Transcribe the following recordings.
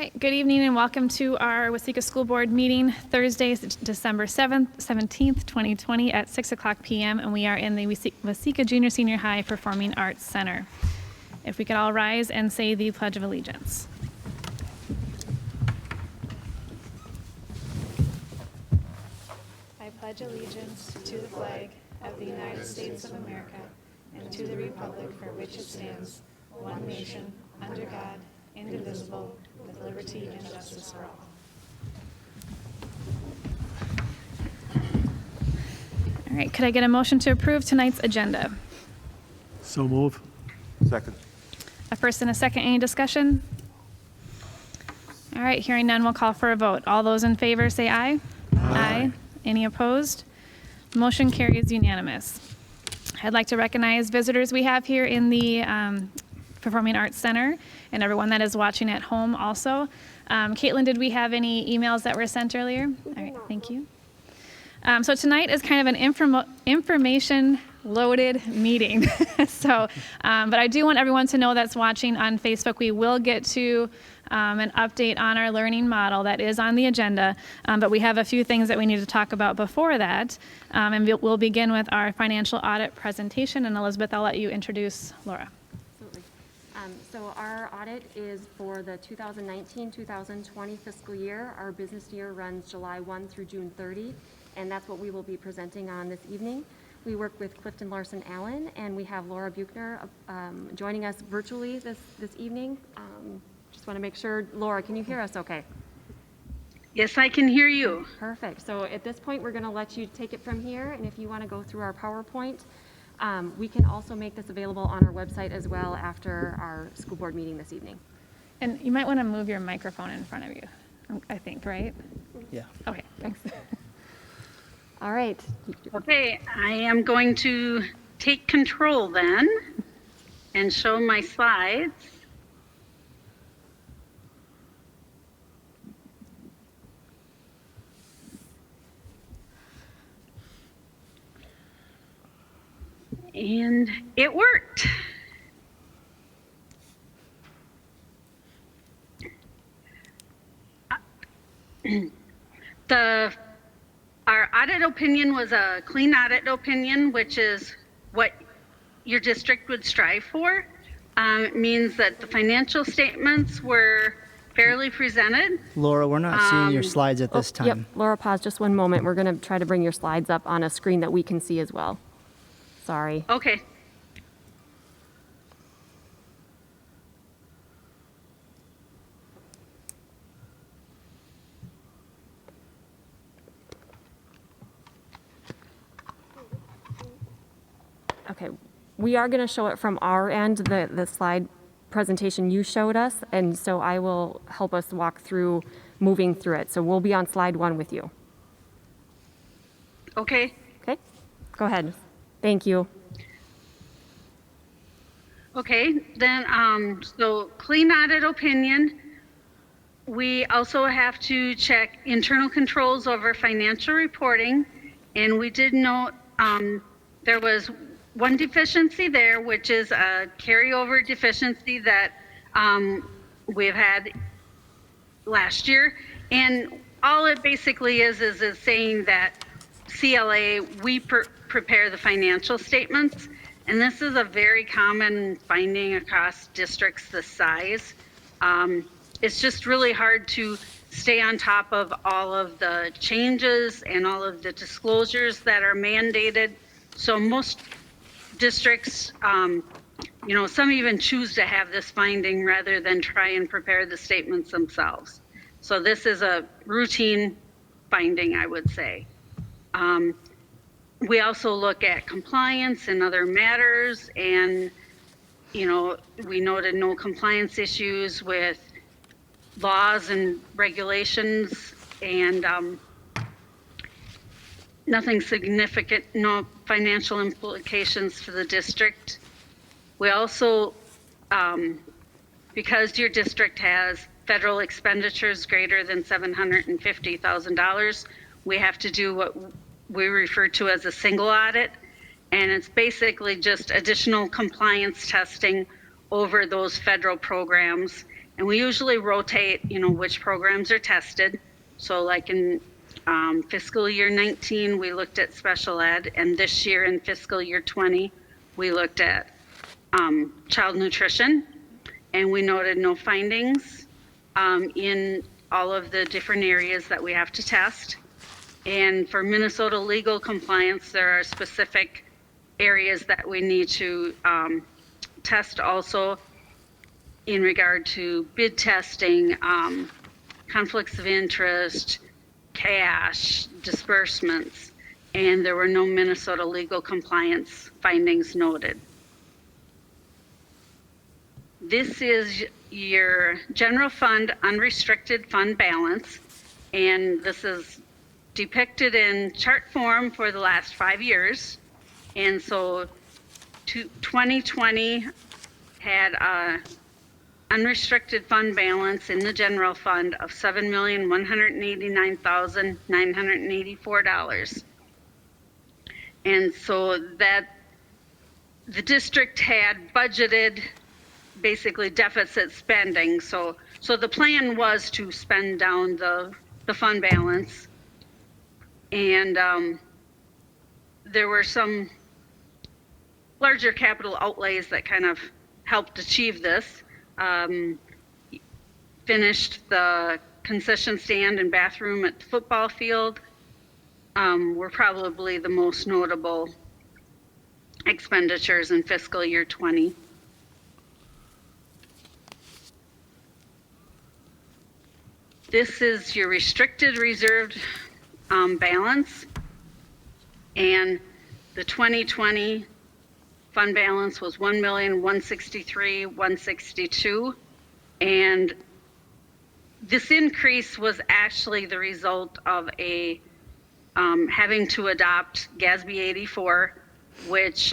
right, good evening and welcome to our Waseca School Board meeting Thursday, December 17th, 2020 at 6:00 p.m. and we are in the Waseca Junior Senior High Performing Arts Center. If we could all rise and say the Pledge of Allegiance. I pledge allegiance to the flag of the United States of America and to the republic for which it stands, one nation, under God, indivisible, with liberty and justice for all. All right, could I get a motion to approve tonight's agenda? So move. Second. A first and a second, any discussion? All right, hearing none, we'll call for a vote. All those in favor say aye. Aye. Any opposed? Motion carries unanimous. I'd like to recognize visitors we have here in the Performing Arts Center and everyone that is watching at home also. Caitlin, did we have any emails that were sent earlier? All right, thank you. So tonight is kind of an information loaded meeting. But I do want everyone to know that's watching on Facebook, we will get to an update on our learning model that is on the agenda, but we have a few things that we need to talk about before that. And we'll begin with our financial audit presentation. And Elizabeth, I'll let you introduce Laura. Absolutely. So our audit is for the 2019-2020 fiscal year. Our business year runs July 1 through June 30, and that's what we will be presenting on this evening. We work with Clifton Larson Allen, and we have Laura Buchner joining us virtually this evening. Just want to make sure, Laura, can you hear us okay? Yes, I can hear you. Perfect. So at this point, we're going to let you take it from here, and if you want to go through our PowerPoint, we can also make this available on our website as well after our school board meeting this evening. And you might want to move your microphone in front of you, I think, right? Yeah. Okay, thanks. All right. Okay, I am going to take control then and show my slides. And it worked. Our audit opinion was a clean audit opinion, which is what your district would strive for. It means that the financial statements were fairly presented. Laura, we're not seeing your slides at this time. Yep, Laura, pause just one moment. We're going to try to bring your slides up on a screen that we can see as well. Sorry. Okay. Okay, we are going to show it from our end, the slide presentation you showed us, and so I will help us walk through moving through it. So we'll be on slide 1 with you. Okay. Okay, go ahead. Thank you. Okay, then, so clean audit opinion. We also have to check internal controls over financial reporting. And we did note there was one deficiency there, which is a carryover deficiency that we've had last year. And all it basically is saying that CLA, we prepare the financial statements. And this is a very common finding across districts this size. It's just really hard to stay on top of all of the changes and all of the disclosures that are mandated. So most districts, some even choose to have this finding rather than try and prepare the statements themselves. So this is a routine finding, I would say. We also look at compliance and other matters, and we noted no compliance issues with laws and regulations, and nothing significant, no financial implications for the district. We also, because your district has federal expenditures greater than $750,000, we have to do what we refer to as a single audit, and it's basically just additional compliance testing over those federal programs And we usually rotate, which programs are tested. So like in fiscal year 19, we looked at special ed, and this year in fiscal year 20, we looked at child nutrition, and we noted no findings in all of the different areas that we have to test. And for Minnesota legal compliance, there are specific areas that we need to test also in regard to bid testing, conflicts of interest, cash, disbursements, and there were no Minnesota legal compliance findings noted. This is your general fund unrestricted fund balance, and this is depicted in chart form for the last 5 years. And so 2020 had a unrestricted fund balance in the general fund of $7,189,984. And so that the district had budgeted basically deficit spending. So the plan was to spend down the fund balance. And there were some larger capital outlays that kind of helped achieve this. Finished the concession stand and bathroom at the football field were probably the most notable expenditures in fiscal year 20. This is your restricted reserved balance, and the 2020 fund balance was $1,163,162, and this increase was actually the result of a having to adopt GASB 84, which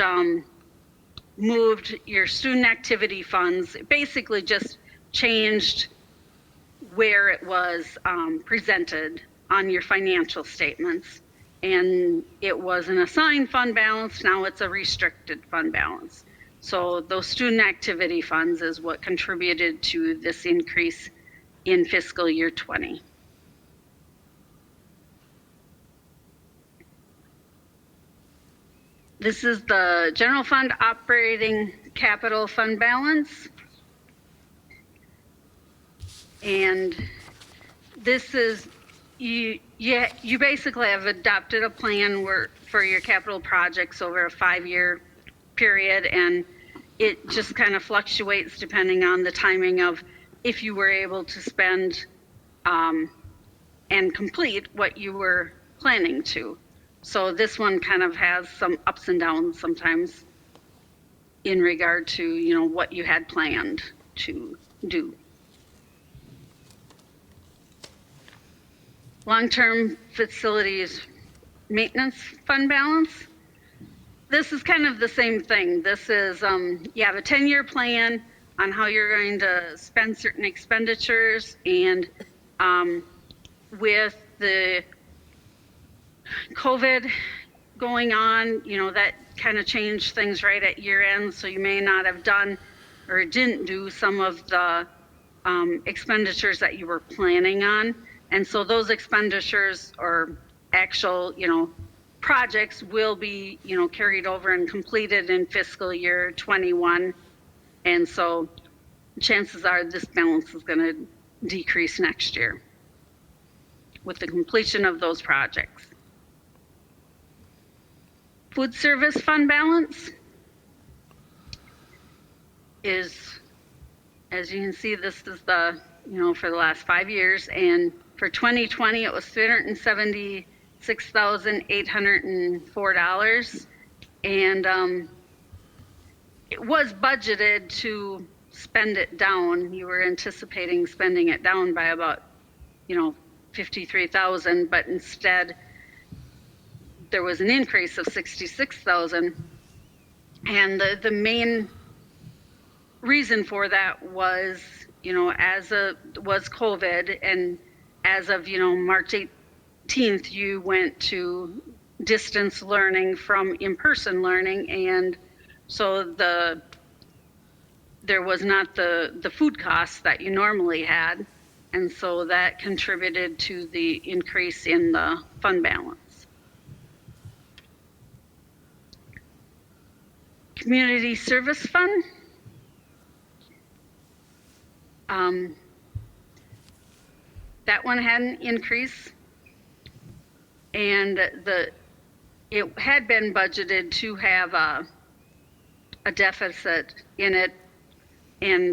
moved your student activity funds. It basically just changed where it was presented on your financial statements. And it was an assigned fund balance, now it's a restricted fund balance. So those student activity funds is what contributed to this increase in fiscal year 20. This is the general fund operating capital fund balance. And this is, you basically have adopted a plan for your capital projects over a 5-year period, and it just kind of fluctuates depending on the timing of if you were able to spend and complete what you were planning to. So this one kind of has some ups and downs sometimes in regard to, what you had planned to do. Long-term facilities maintenance fund balance. This is kind of the same thing. This is, you have a 10-year plan on how you're going to spend certain expenditures, and with the COVID going on, that kind of changed things right at year end, so you may not have done or didn't do some of the expenditures that you were planning on. And so those expenditures or actual, projects will be, carried over and completed in fiscal year 21. And so chances are this balance is going to decrease next year with the completion of those projects. Food service fund balance is, as you can see, this is the, for the last 5 years, and for 2020 it was $376,804, and it was budgeted to spend it down. You were anticipating spending it down by about, 53,000, but instead there was an increase of 66,000. And the main reason for that was, was COVID, and as of, March 18th, you went to distance learning from in-person learning, and so the there was not the food costs that you normally had. And so that contributed to the increase in the fund balance. Community Service Fund. That one had an increase, and it had been budgeted to have a deficit in it, and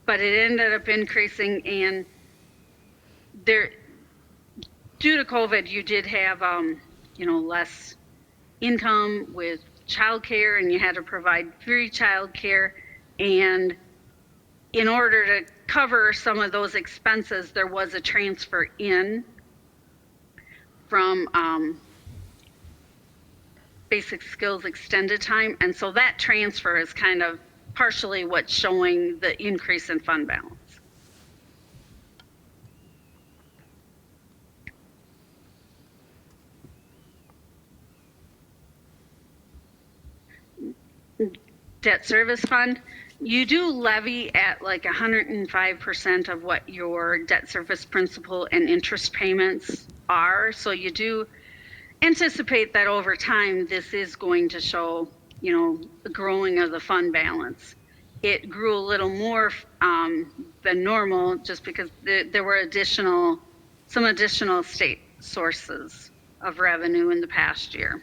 but it ended up increasing, and there, due to COVID, you did have less income with childcare, and you had to provide free childcare, and in order to cover some of those expenses, there was a transfer in from basic skills extended time. And so that transfer is kind of partially what's showing the increase in fund balance. Debt service fund. You do levy at like 105% of what your debt service principal and interest payments are. So you do anticipate that over time, this is going to show, the growing of the fund balance. It grew a little more than normal just because there were some additional state sources of revenue in the past year.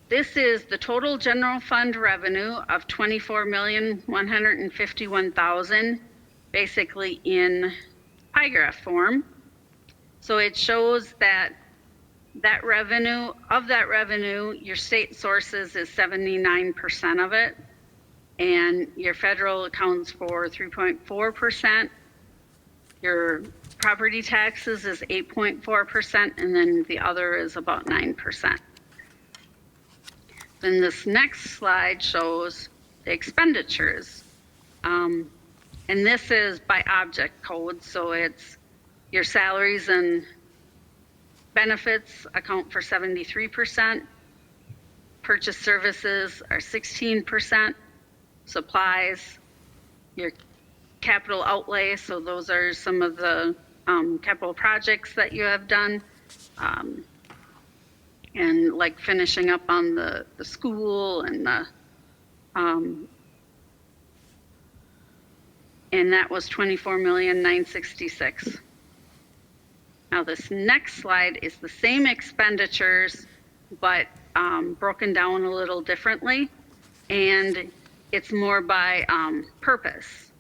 This is the total general fund revenue of $24,151,000, basically in pie graph form. So it shows that revenue, your state sources is 79% of it, and your federal accounts for 3.4%. Your property taxes is 8.4%, and then the other is about 9%. Then this next slide shows the expenditures. And this is by object code, so it's your salaries and benefits account for 73%, purchase services are 16%, supplies, your capital outlay, so those are some of the capital projects that you have done, and like finishing up on the school and and that was 24,966,000. Now this next slide is the same expenditures, but broken down a little differently, and it's more by purpose.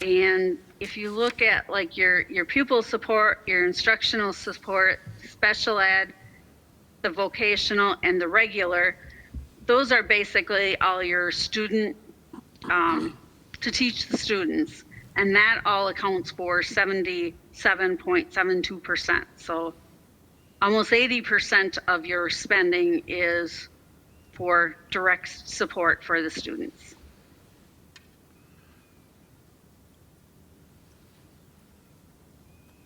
And if you look at like your pupil support, your instructional support, special ed, the vocational, and the regular, those are basically all your student, to teach the students. And that all accounts for 77.72%. So almost 80% of your spending is for direct support for the students.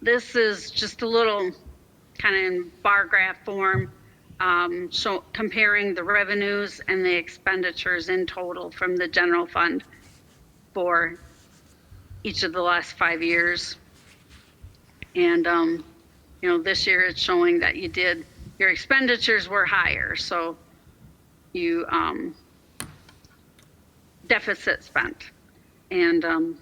This is just a little kind of in bar graph form, comparing the revenues and the expenditures in total from the general fund for each of the last 5 years. And this year it's showing that your expenditures were higher, so you deficit spent. And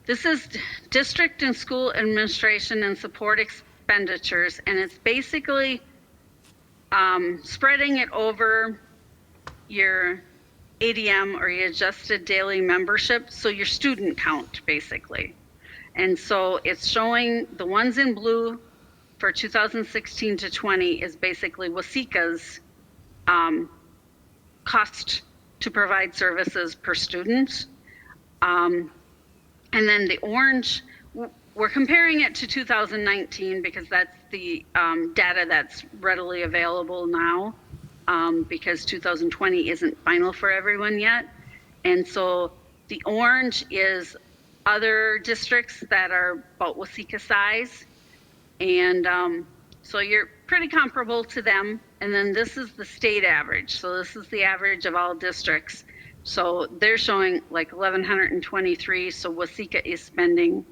this is district and school administration and support expenditures, and it's basically spreading it over your ADM, or your adjusted daily membership, so your student count basically. And so it's showing the ones in blue for 2016 to 20 is basically Waseca's cost to provide services per student. And then the orange, we're comparing it to 2019 because that's the data that's readily available now, because 2020 isn't final for everyone yet. And so the orange is other districts that are about Waseca size. And so you're pretty comparable to them. And then this is the state average. So this is the average of all districts. So they're showing like 1,123. So Waseca is spending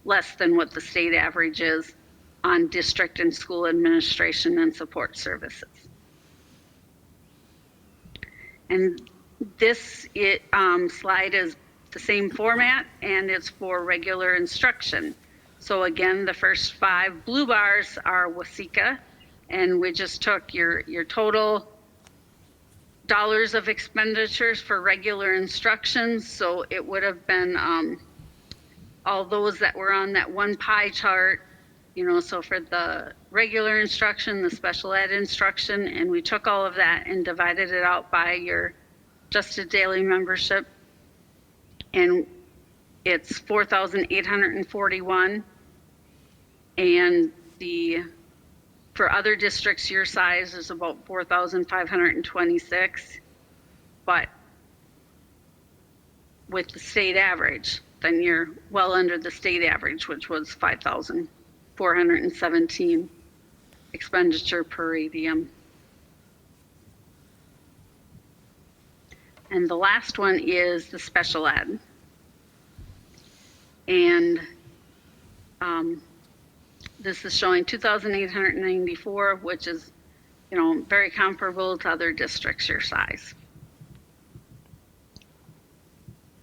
less than what the state average is on district and school administration and support services. And this slide is the same format, and it's for regular instruction. So again, the first 5 blue bars are Waseca, and we just took your total dollars of expenditures for regular instructions. So it would have been all those that were on that one pie chart, you know, so for the regular instruction, the special ed instruction, and we took all of that and divided it out by your adjusted daily membership. And it's 4,841. And for other districts your size is about 4,526. But with the state average, then you're well under the state average, which was 5,417 expenditure per ADM. And the last one is the special ed. And this is showing 2,894, which is, you know, very comparable to other districts your size.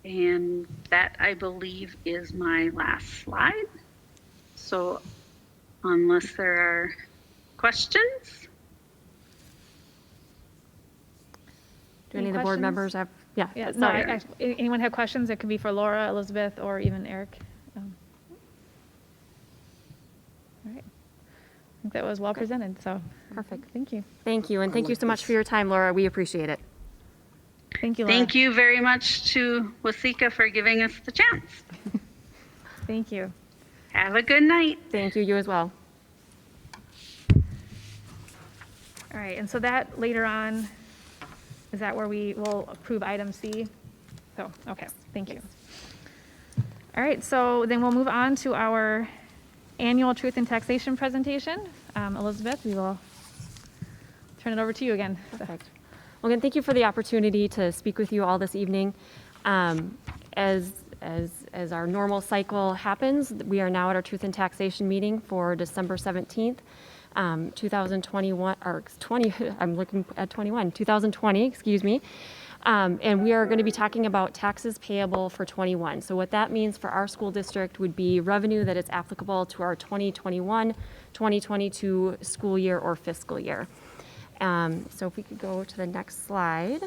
And that, I believe, is my last slide. So unless there are questions. Do any of the board questions? members have? Yeah. Yeah, no, Sorry. anyone have questions? It could be for Laura, Elizabeth, or even Eric. All right. I think that was well presented, so. Perfect. Thank you. Thank you. And thank you so much for your time, Laura. We appreciate it. Thank you, Laura. Thank you very much to Waseca for giving us the chance. Thank you. Have a good night. Thank you. You as well. All right, and so that later on, is that where we will approve item C? So, okay, thank you. All right, so then we'll move on to our annual truth and taxation presentation. Elizabeth, we will turn it over to you again. Perfect. Well, again, thank you for the opportunity to speak with you all this evening. As our normal cycle happens, we are now at our truth and taxation meeting for December 17th, 2021, or 20, I'm looking at 2020, excuse me. And we are going to be talking about taxes payable for 21. So what that means for our school district would be revenue that is applicable to our 2021-2022 school year or fiscal year. So if we could go to the next slide.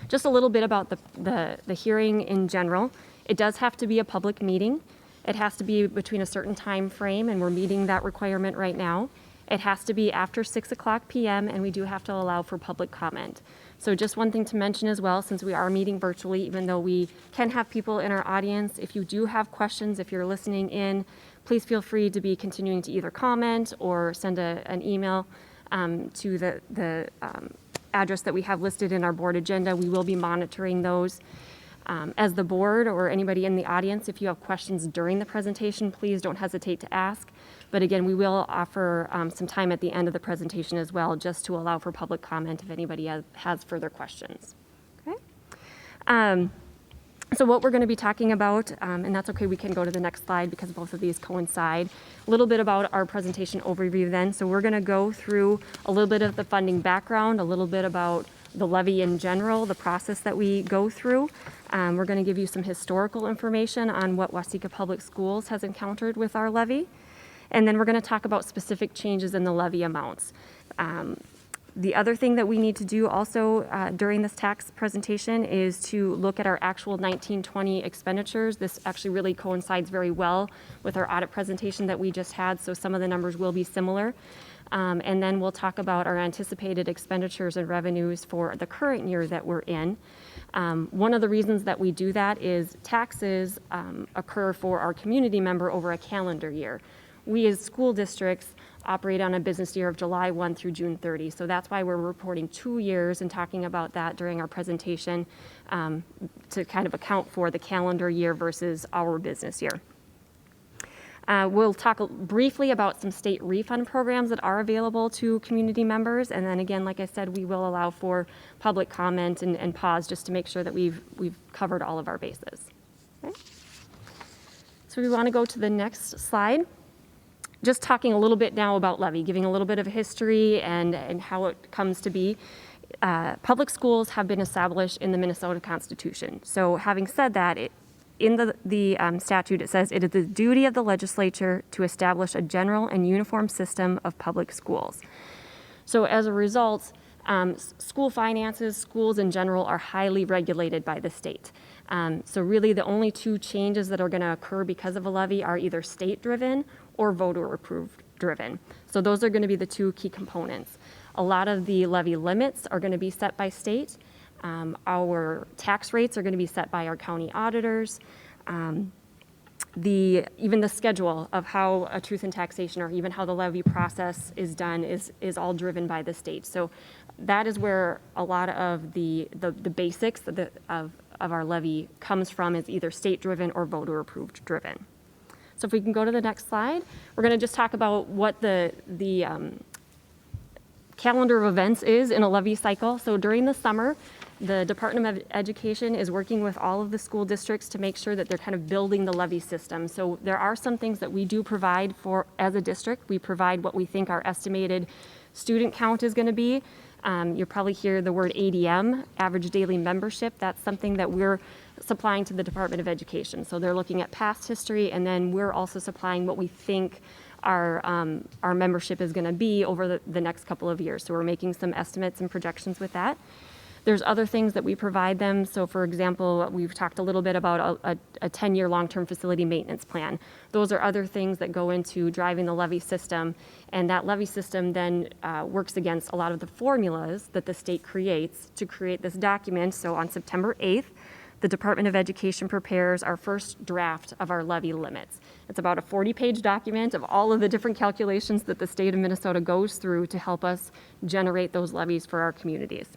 Just a little bit about the hearing in general. It does have to be a public meeting. It has to be between a certain time frame, and we're meeting that requirement right now. It has to be after 6:00 p.m., and we do have to allow for public comment. So just one thing to mention as well, since we are meeting virtually, even though we can have people in our audience, if you do have questions, if you're listening in, please feel free to be continuing to either comment or send an email to the address that we have listed in our board agenda. We will be monitoring those. As the board or anybody in the audience, if you have questions during the presentation, please don't hesitate to ask. But again, we will offer some time at the end of the presentation as well, just to allow for public comment if anybody has further questions. Okay. So what we're going to be talking about, and that's okay, we can go to the next slide because both of these coincide. A little bit about our presentation overview then. So we're going to go through a little bit of the funding background, a little bit about the levy in general, the process that we go through. We're going to give you some historical information on what Waseca Public Schools has encountered with our levy. And then we're going to talk about specific changes in the levy amounts. The other thing that we need to do also during this tax presentation is to look at our actual 1920 expenditures. This actually really coincides very well with our audit presentation that we just had, so some of the numbers will be similar. And then we'll talk about our anticipated expenditures and revenues for the current year that we're in. One of the reasons that we do that is taxes occur for our community member over a calendar year. We as school districts operate on a business year of July 1 through June 30. So that's why we're reporting 2 years and talking about that during our presentation to kind of account for the calendar year versus our business year. We'll talk briefly about some state refund programs that are available to community members. And then again, like I said, we will allow for public comment and pause just to make sure that we've covered all of our bases. Okay. So we want to go to the next slide. Just talking a little bit now about levy, giving a little bit of history and how it comes to be. Public schools have been established in the Minnesota Constitution. So having said that, in the statute, it says it is the duty of the legislature to establish a general and uniform system of public schools. So as a result, school finances, schools in general, are highly regulated by the state. So really the only two changes that are going to occur because of a levy are either state-driven or voter-approved driven. So those are going to be the two key components. A lot of the levy limits are going to be set by state. Our tax rates are going to be set by our county auditors. Even the schedule of how a truth in taxation or even how the levy process is done is all driven by the state. So that is where a lot of the basics of our levy comes from, is either state-driven or voter-approved driven. So if we can go to the next slide, we're going to just talk about what the calendar of events is in a levy cycle. So during the summer, the Department of Education is working with all of the school districts to make sure that they're kind of building the levy system. So there are some things that we do provide for as a district. We provide what we think our estimated student count is going to be. You'll probably hear the word ADM, average daily membership. That's something that we're supplying to the Department of Education. So they're looking at past history, and then we're also supplying what we think our membership is going to be over the next couple of years. So we're making some estimates and projections with that. There's other things that we provide them. So for example, we've talked a little bit about a 10-year long-term facility maintenance plan. Those are other things that go into driving the levy system. And that levy system then works against a lot of the formulas that the state creates to create this document. So on September 8th, the Department of Education prepares our first draft of our levy limits. It's about a 40-page document of all of the different calculations that the state of Minnesota goes through to help us generate those levies for our communities.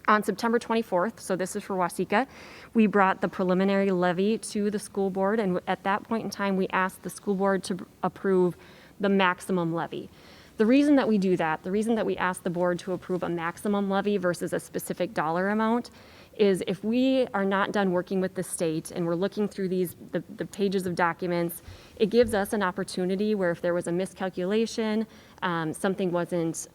On September 24th, so this is for Waseca, we brought the preliminary levy to the school board, and at that point in time, we asked the school board to approve the maximum levy. The reason that we do that, the reason that we ask the board to approve a maximum levy versus a specific dollar amount, is if we are not done working with the state and we're looking through the pages of documents, it gives us an opportunity where if there was a miscalculation, something wasn't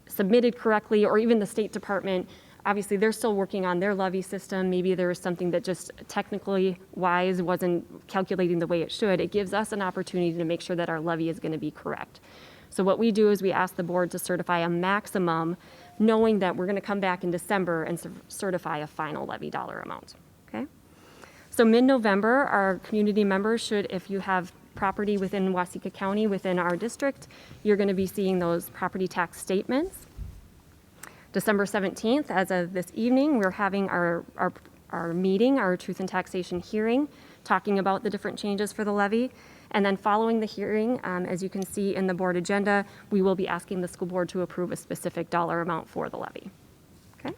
submitted correctly, or even the State Department, obviously they're still working on their levy system. Maybe there was something that just technically wise wasn't calculating the way it should. It gives us an opportunity to make sure that our levy is going to be correct. So what we do is we ask the board to certify a maximum, knowing that we're going to come back in December and certify a final levy dollar amount. Okay? So mid-November, our community members should, if you have property within Waseca County, within our district, you're going to be seeing those property tax statements. December 17th, as of this evening, we're having our meeting, our Truth in Taxation hearing, talking about the different changes for the levy. And then following the hearing, as you can see in the board agenda, we will be asking the school board to approve a specific dollar amount for the levy. Okay?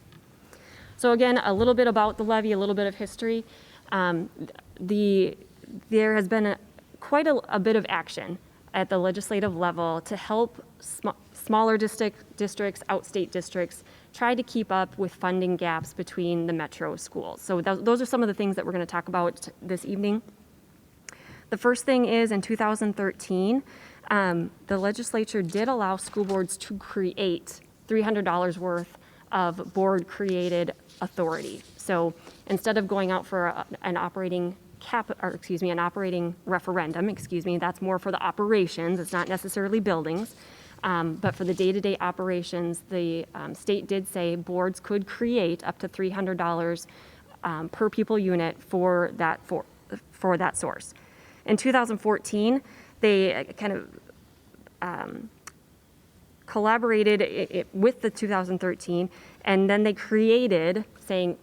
So again, a little bit about the levy, a little bit of history. There has been quite a bit of action at the legislative level to help smaller districts, outstate districts, try to keep up with funding gaps between the metro schools. So those are some of the things that we're going to talk about this evening. The first thing is in 2013, the legislature did allow school boards to create $300 worth of board-created authority. So instead of going out for an operating referendum, that's more for the operations, it's not necessarily buildings, but for the day-to-day operations, the state did say boards could create up to $300 per pupil unit for that source. In 2014, they kind of collaborated with the 2013, and then they created, saying,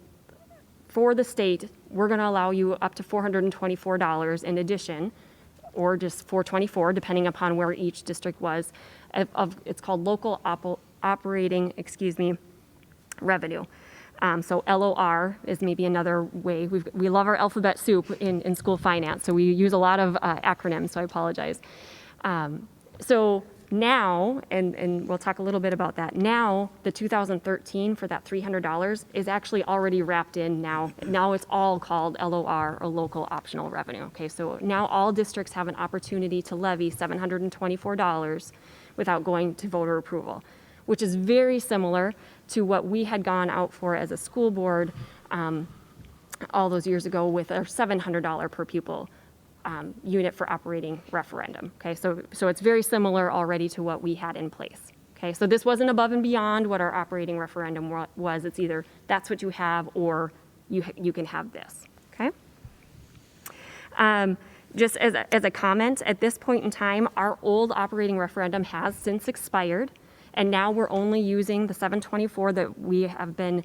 for the state, we're going to allow you up to $424 in addition or just 424, depending upon where each district was, it's called local operating, revenue. So LOR is maybe another way. We love our alphabet soup in school finance, so we use a lot of acronyms, so I apologize. So now, and we'll talk a little bit about that, now the 2013 for that $300 is actually already wrapped in now. Now it's all called LOR, or local optional revenue. Okay, so now all districts have an opportunity to levy $724 without going to voter approval, which is very similar to what we had gone out for as a school board all those years ago with our $700 per pupil unit for operating referendum. Okay, so it's very similar already to what we had in place. Okay, so this wasn't above and beyond what our operating referendum was. It's either that's what you have or you can have this. Okay. Just as a comment, at this point in time, our old operating referendum has since expired, and now we're only using the 724 that we have been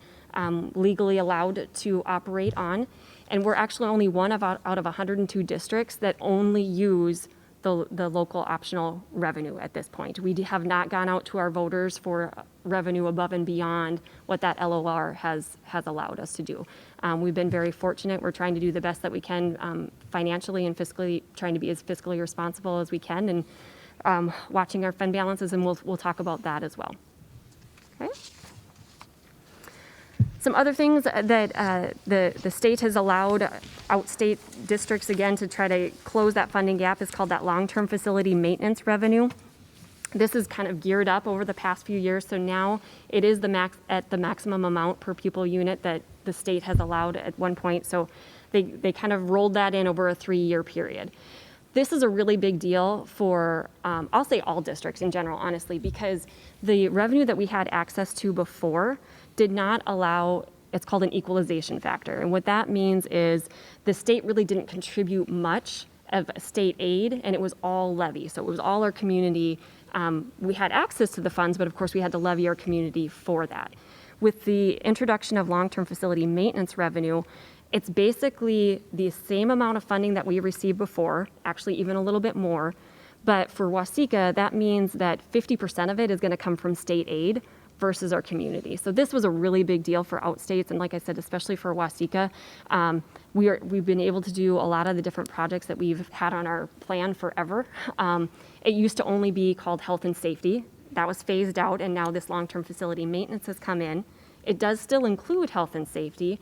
legally allowed to operate on. And we're actually only one out of 102 districts that only use the local optional revenue at this point. We have not gone out to our voters for revenue above and beyond what that LOR has allowed us to do. We've been very fortunate. We're trying to do the best that we can financially and fiscally, trying to be as fiscally responsible as we can, and watching our fund balances, and we'll talk about that as well. Okay. Some other things that the state has allowed outstate districts, again, to try to close that funding gap is called that long-term facility maintenance revenue. This is kind of geared up over the past few years, so now it is at the maximum amount per pupil unit that the state has allowed at one point, so they kind of rolled that in over a 3-year period. This is a really big deal for, I'll say all districts in general, honestly, because the revenue that we had access to before did not allow, it's called an equalization factor. And what that means is the state really didn't contribute much of state aid, and it was all levy. So it was all our community. We had access to the funds, but of course we had to levy our community for that. With the introduction of long-term facility maintenance revenue, it's basically the same amount of funding that we received before, actually even a little bit more. But for Waseca, that means that 50% of it is going to come from state aid versus our community. So this was a really big deal for outstates, and like I said, especially for Waseca. We've been able to do a lot of the different projects that we've had on our plan forever. It used to only be called health and safety. That was phased out, and now this long-term facility maintenance has come in. It does still include health and safety,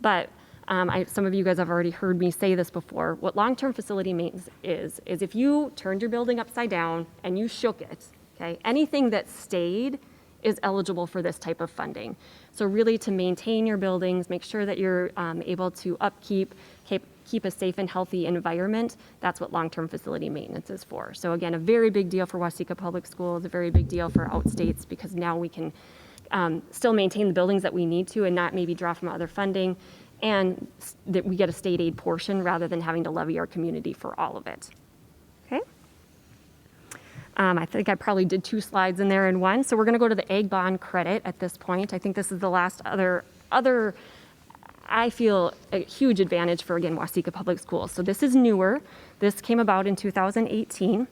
but some of you guys have already heard me say this before. What long-term facility maintenance is if you turned your building upside down and you shook it, okay, anything that stayed is eligible for this type of funding. So really to maintain your buildings, make sure that you're able to upkeep, keep a safe and healthy environment, that's what long-term facility maintenance is for. So again, a very big deal for Waseca Public Schools, a very big deal for outstates, because now we can still maintain the buildings that we need to and not maybe draw from other funding, and that we get a state aid portion rather than having to levy our community for all of it. Okay. I think I probably did 2 slides in there in one. So we're going to go to the ag bond credit at this point. I think this is the last other I feel a huge advantage for, again, Waseca Public Schools. So this is newer. This came about in 2018.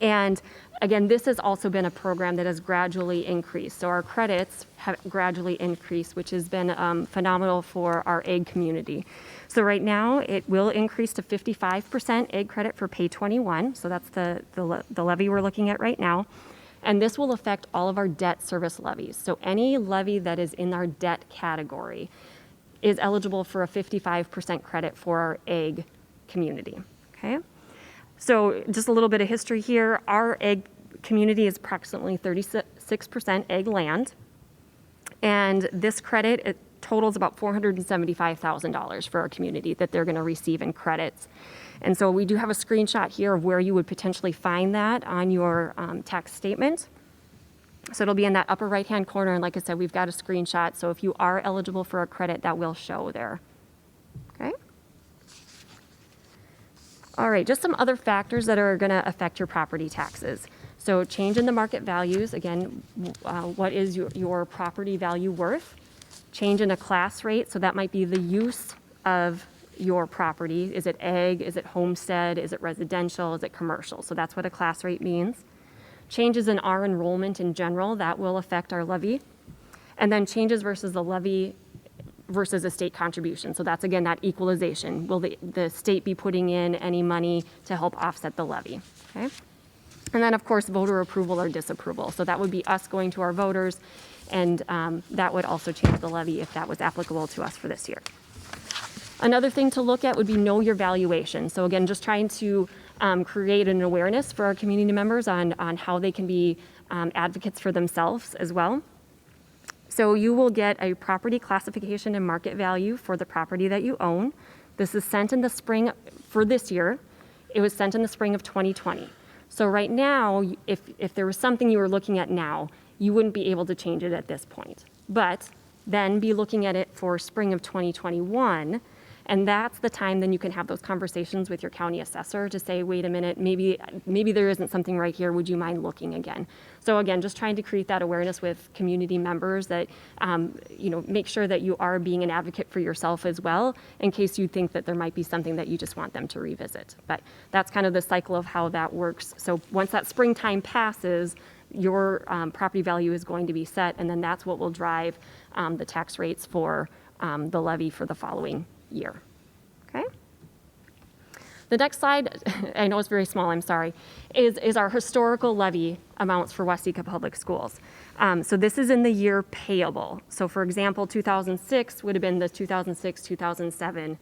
And again, this has also been a program that has gradually increased. So our credits have gradually increased, which has been phenomenal for our ag community. So right now, it will increase to 55% ag credit for pay 21. So that's the levy we're looking at right now. And this will affect all of our debt service levies. So any levy that is in our debt category is eligible for a 55% credit for our ag community, okay? So just a little bit of history here. Our ag community is approximately 36% ag land. And this credit, it totals about $475,000 for our community that they're going to receive in credits. And so we do have a screenshot here of where you would potentially find that on your tax statement. So it'll be in that upper right-hand corner. And like I said, we've got a screenshot. So if you are eligible for a credit, that will show there. Okay. All right, just some other factors that are going to affect your property taxes. So change in the market values. Again, what is your property value worth? Change in a class rate. So that might be the use of your property. Is it ag? Is it homestead? Is it residential? Is it commercial? So that's what a class rate means. Changes in our enrollment in general, that will affect our levy. And then changes versus the levy versus a state contribution. So that's, again, that equalization. Will the state be putting in any money to help offset the levy? Okay. And then, of course, voter approval or disapproval. So that would be us going to our voters, and that would also change the levy if that was applicable to us for this year. Another thing to look at would be know your valuation. So again, just trying to create an awareness for our community members on how they can be advocates for themselves as well. So you will get a property classification and market value for the property that you own. This is sent in the spring for this year. It was sent in the spring of 2020. So right now, if there was something you were looking at now, you wouldn't be able to change it at this point. But then be looking at it for spring of 2021, and that's the time then you can have those conversations with your county assessor to say, wait a minute, maybe there isn't something right here, would you mind looking again? So again, just trying to create that awareness with community members that, make sure that you are being an advocate for yourself as well, in case you think that there might be something that you just want them to revisit. But that's kind of the cycle of how that works. So once that springtime passes, your property value is going to be set, and then that's what will drive the tax rates for the levy for the following year. Okay? The next slide, I know it's very small, I'm sorry, is our historical levy amounts for Westica Public Schools. So this is in the year payable. So for example, 2006 would have been the 2006-2007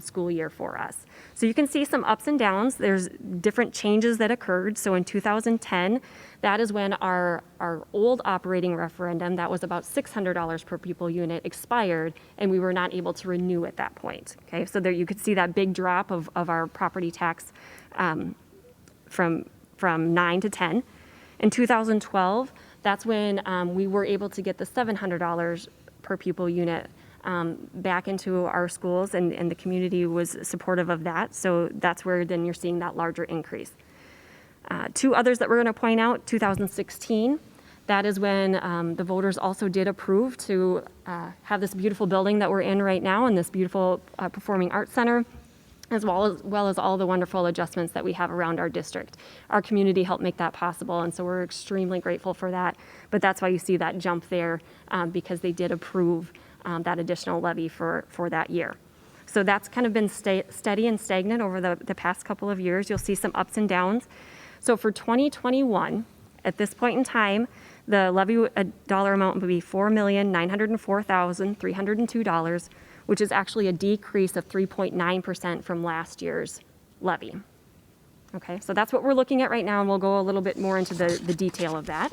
school year for us. So you can see some ups and downs. There's different changes that occurred. So in 2010, that is when our old operating referendum, that was about $600 per pupil unit, expired, and we were not able to renew at that point. Okay, so there you could see that big drop of our property tax from 9 to 10. In 2012, that's when we were able to get the $700 per pupil unit back into our schools, and the community was supportive of that. So that's where then you're seeing that larger increase. Two others that we're going to point out, 2016, that is when the voters also did approve to have this beautiful building that we're in right now and this beautiful performing arts center, as well as all the wonderful adjustments that we have around our district. Our community helped make that possible, and so we're extremely grateful for that. But that's why you see that jump there, because they did approve that additional levy for that year. So that's kind of been steady and stagnant over the past couple of years. You'll see some ups and downs. So for 2021, at this point in time, the levy dollar amount would be $4,904,302, which is actually a decrease of 3.9% from last year's levy. Okay, so that's what we're looking at right now, and we'll go a little bit more into the detail of that.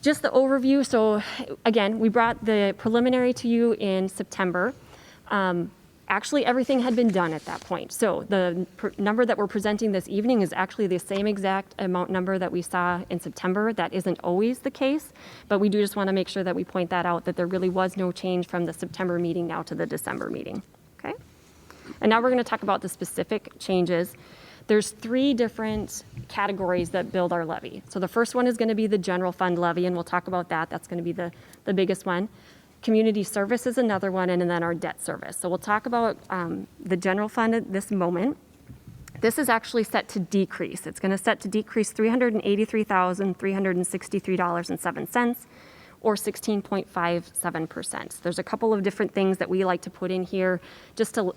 Just the overview. So again, we brought the preliminary to you in September. Actually, everything had been done at that point. So the number that we're presenting this evening is actually the same exact amount number that we saw in September. That isn't always the case, but we do just want to make sure that we point that out, that there really was no change from the September meeting now to the December meeting. Okay? And now we're going to talk about the specific changes. There's 3 different categories that build our levy. So the first one is going to be the general fund levy, and we'll talk about that. That's going to be the biggest one. Community service is another one, and then our debt service. So we'll talk about the general fund at this moment. This is actually set to decrease. It's going to set to decrease $383,363.07, or 16.57%. There's a couple of different things that we like to put in here just to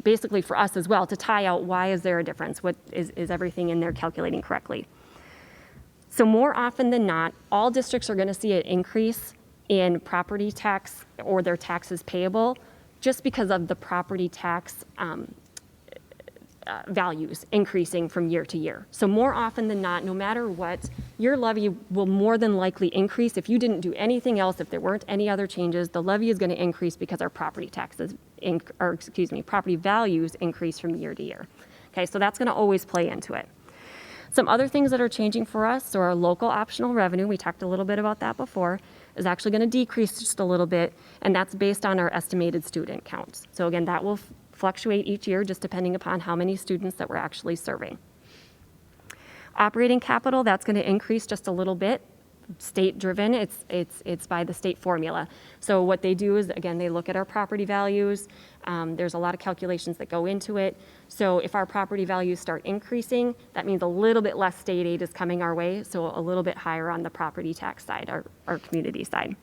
basically for us as well, to tie out why is there a difference? What is everything in there calculating correctly? So more often than not, all districts are going to see an increase in property tax or their taxes payable just because of the property tax values increasing from year to year. So more often than not, no matter what, your levy will more than likely increase. If you didn't do anything else, if there weren't any other changes, the levy is going to increase because our property taxes, property values increase from year to year. Okay, so that's going to always play into it. Some other things that are changing for us, so our local optional revenue, we talked a little bit about that before, is actually going to decrease just a little bit, and that's based on our estimated student counts. So again, that will fluctuate each year just depending upon how many students that we're actually serving. Operating capital, that's going to increase just a little bit state-driven. It's by the state formula. So what they do is, again, they look at our property values. There's a lot of calculations that go into it. So if our property values start increasing, that means a little bit less state aid is coming our way, so a little bit higher on the property tax side, our community side.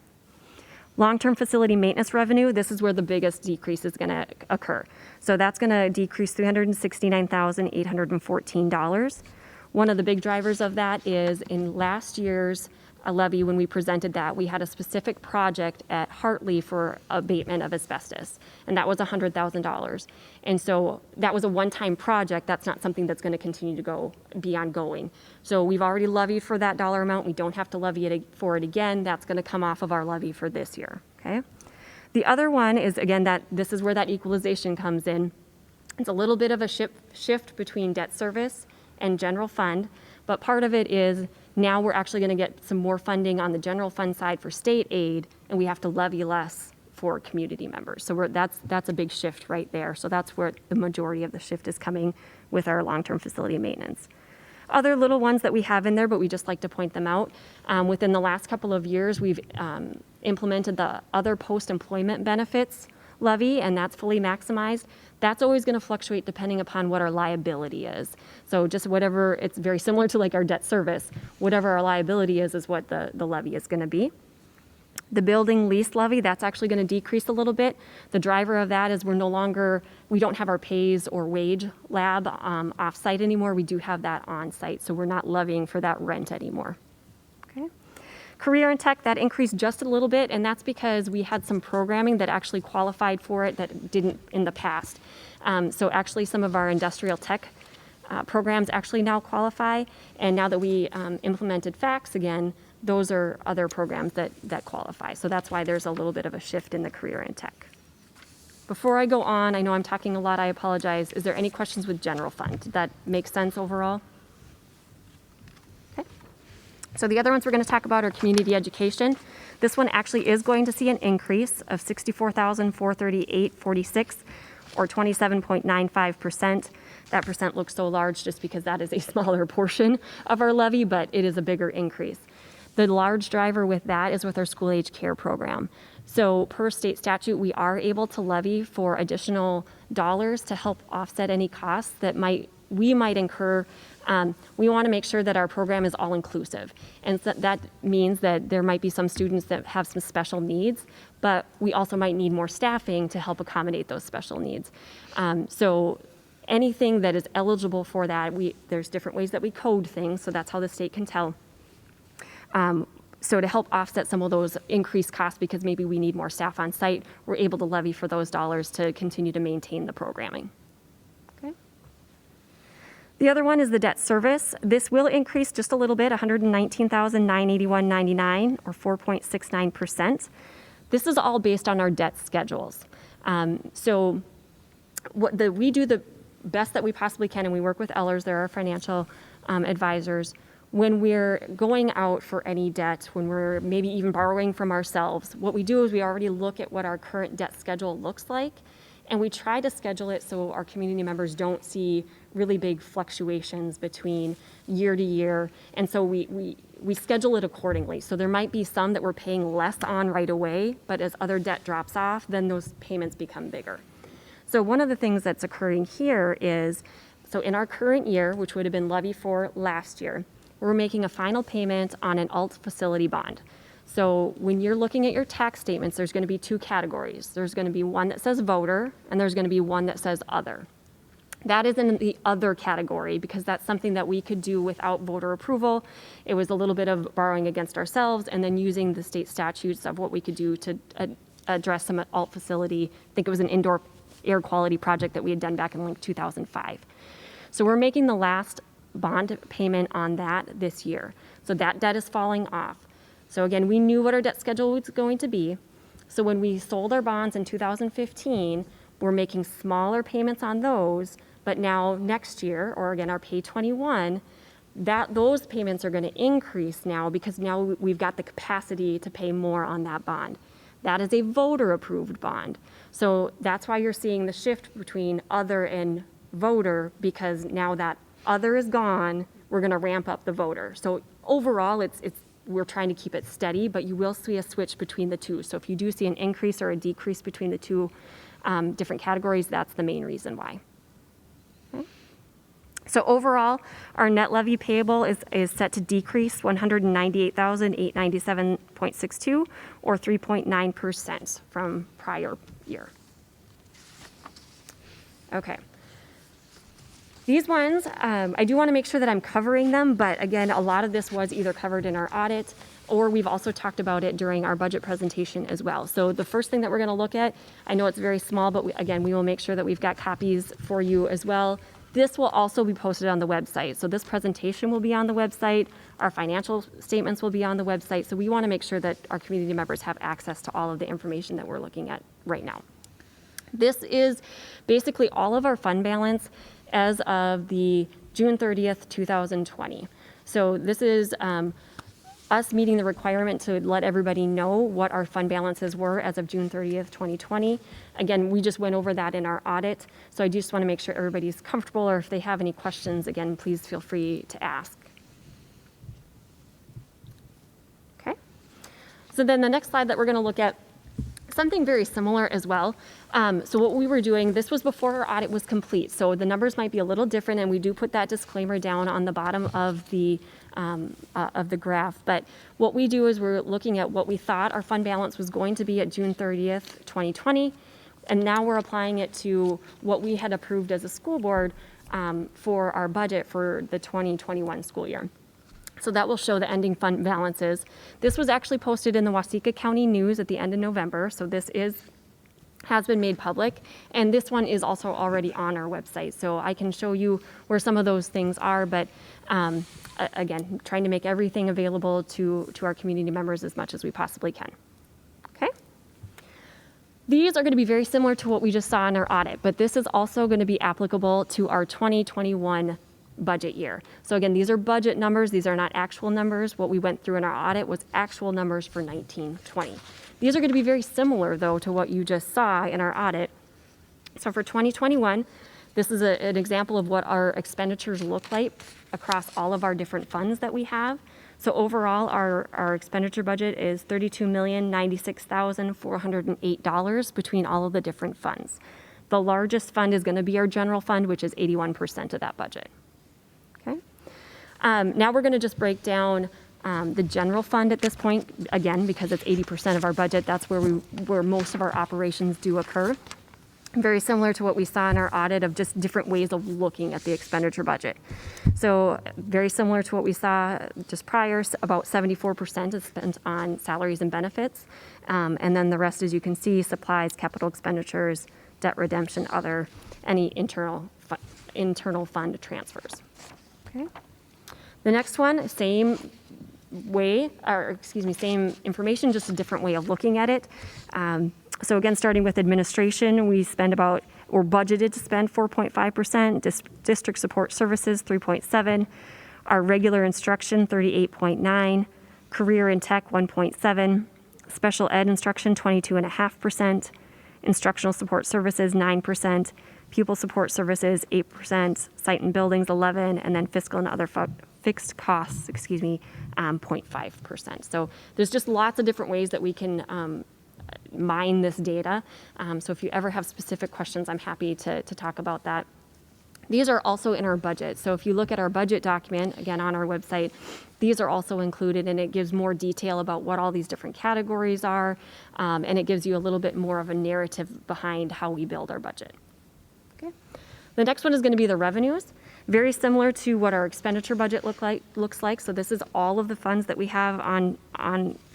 Long-term facility maintenance revenue, this is where the biggest decrease is going to occur. So that's going to decrease $369,814. One of the big drivers of that is in last year's levy, when we presented that, we had a specific project at Hartley for abatement of asbestos, and that was $100,000. And so that was a one-time project. That's not something that's going to continue to be ongoing. So we've already levied for that dollar amount. We don't have to levy for it again. That's going to come off of our levy for this year, okay? The other one is, again, that this is where that equalization comes in. It's a little bit of a shift between debt service and general fund, but part of it is now we're actually going to get some more funding on the general fund side for state aid, and we have to levy less for community members. So that's a big shift right there. So that's where the majority of the shift is coming with our long-term facility maintenance. Other little ones that we have in there, but we just like to point them out. Within the last couple of years, we've implemented the other post-employment benefits levy, and that's fully maximized. That's always going to fluctuate depending upon what our liability is. So just whatever, it's very similar to like our debt service. Whatever our liability is what the levy is going to be. The building lease levy, that's actually going to decrease a little bit. The driver of that is we don't have our pays or wage lab off-site anymore. We do have that on-site, so we're not levying for that rent anymore. Okay. Career and tech, that increased just a little bit, and that's because we had some programming that actually qualified for it that didn't in the past. So actually some of our industrial tech programs actually now qualify, and now that we implemented FACTS again, those are other programs that qualify. So that's why there's a little bit of a shift in the career and tech. Before I go on, I know I'm talking a lot, I apologize. Is there any questions with general fund? Did that make sense overall? Okay. So the other ones we're going to talk about are community education. This one actually is going to see an increase of $64,438.46 or 27.95%. That percent looks so large just because that is a smaller portion of our levy, but it is a bigger increase. The large driver with that is with our school age care program. So per state statute, we are able to levy for additional dollars to help offset any costs that we might incur. We want to make sure that our program is all inclusive. And so that means that there might be some students that have some special needs, but we also might need more staffing to help accommodate those special needs. So anything that is eligible for that, there's different ways that we code things, so that's how the state can tell. So to help offset some of those increased costs, because maybe we need more staff on site, we're able to levy for those dollars to continue to maintain the programming. Okay. The other one is the debt service. This will increase just a little bit, $119,981.99 or 4.69%. This is all based on our debt schedules. So we do the best that we possibly can, and we work with Ellers, they're our financial advisors. When we're going out for any debt, when we're maybe even borrowing from ourselves, what we do is we already look at what our current debt schedule looks like, and we try to schedule it so our community members don't see really big fluctuations between year to year, and so we schedule it accordingly. So there might be some that we're paying less on right away, but as other debt drops off, then those payments become bigger. So one of the things that's occurring here is, so in our current year, which would have been levy for last year, we're making a final payment on an alt facility bond. So when you're looking at your tax statements, there's going to be two categories. There's going to be one that says voter, and there's going to be one that says other. That is in the other category because that's something that we could do without voter approval. It was a little bit of borrowing against ourselves and then using the state statutes of what we could do to address some alt facility. I think it was an indoor air quality project that we had done back in like 2005. So we're making the last bond payment on that this year. So that debt is falling off. So again, we knew what our debt schedule was going to be. So when we sold our bonds in 2015, we're making smaller payments on those, but now next year, or again, our pay 21, those payments are going to increase now because now we've got the capacity to pay more on that bond. That is a voter approved bond. So that's why you're seeing the shift between other and voter, because now that other is gone, we're going to ramp up the voter. So overall, it's we're trying to keep it steady, but you will see a switch between the two. So if you do see an increase or a decrease between the two different categories, that's the main reason why. Okay. So overall, our net levy payable is set to decrease $198,897.62 or 3.9% from prior year. Okay. These ones, I do want to make sure that I'm covering them, but again, a lot of this was either covered in our audit or we've also talked about it during our budget presentation as well. So the first thing that we're going to look at, I know it's very small, but again, we will make sure that we've got copies for you as well. This will also be posted on the website. So this presentation will be on the website. Our financial statements will be on the website. So we want to make sure that our community members have access to all of the information that we're looking at right now. This is basically all of our fund balance as of the June 30th, 2020. So this is us meeting the requirement to let everybody know what our fund balances were as of June 30th, 2020. Again, we just went over that in our audit. So I just want to make sure everybody's comfortable, or if they have any questions, again, please feel free to ask. Okay. So then the next slide that we're going to look at, something very similar as well. So what we were doing, this was before our audit was complete. So the numbers might be a little different, and we do put that disclaimer down on the bottom of the graph. But what we do is we're looking at what we thought our fund balance was going to be at June 30th, 2020. And now we're applying it to what we had approved as a school board for our budget for the 2021 school year. So that will show the ending fund balances. This was actually posted in the Waseca County News at the end of November. So this has been made public. And this one is also already on our website. So I can show you where some of those things are. But again, trying to make everything available to our community members as much as we possibly can. Okay. These are going to be very similar to what we just saw in our audit, but this is also going to be applicable to our 2021 budget year. So again, these are budget numbers. These are not actual numbers. What we went through in our audit was actual numbers for 1920. These are going to be very similar, though, to what you just saw in our audit. So for 2021, this is an example of what our expenditures look like across all of our different funds that we have. So overall, our expenditure budget is $32,096,408 between all of the different funds. The largest fund is going to be our general fund, which is 81% of that budget. Okay. Now we're going to just break down the general fund at this point, again, because it's 80% of our budget. That's where most of our operations do occur. Very similar to what we saw in our audit of just different ways of looking at the expenditure budget. So very similar to what we saw just prior, about 74% is spent on salaries and benefits. And then the rest, as you can see, supplies, capital expenditures, debt redemption, other, any internal fund transfers. Okay. The next one, same information, just a different way of looking at it. So again, starting with administration, we budgeted to spend 4.5%, district support services 3.7%, our regular instruction 38.9%, career and tech 1.7%, special ed instruction 22.5%, instructional support services 9%, pupil support services 8%, site and buildings 11%, and then fiscal and other fixed costs, 0.5%. So there's just lots of different ways that we can mine this data. So if you ever have specific questions, I'm happy to talk about that. These are also in our budget. So if you look at our budget document, again, on our website, these are also included, and it gives more detail about what all these different categories are, and it gives you a little bit more of a narrative behind how we build our budget. Okay. The next one is going to be the revenues. Very similar to what our expenditure budget looks like. So this is all of the funds that we have on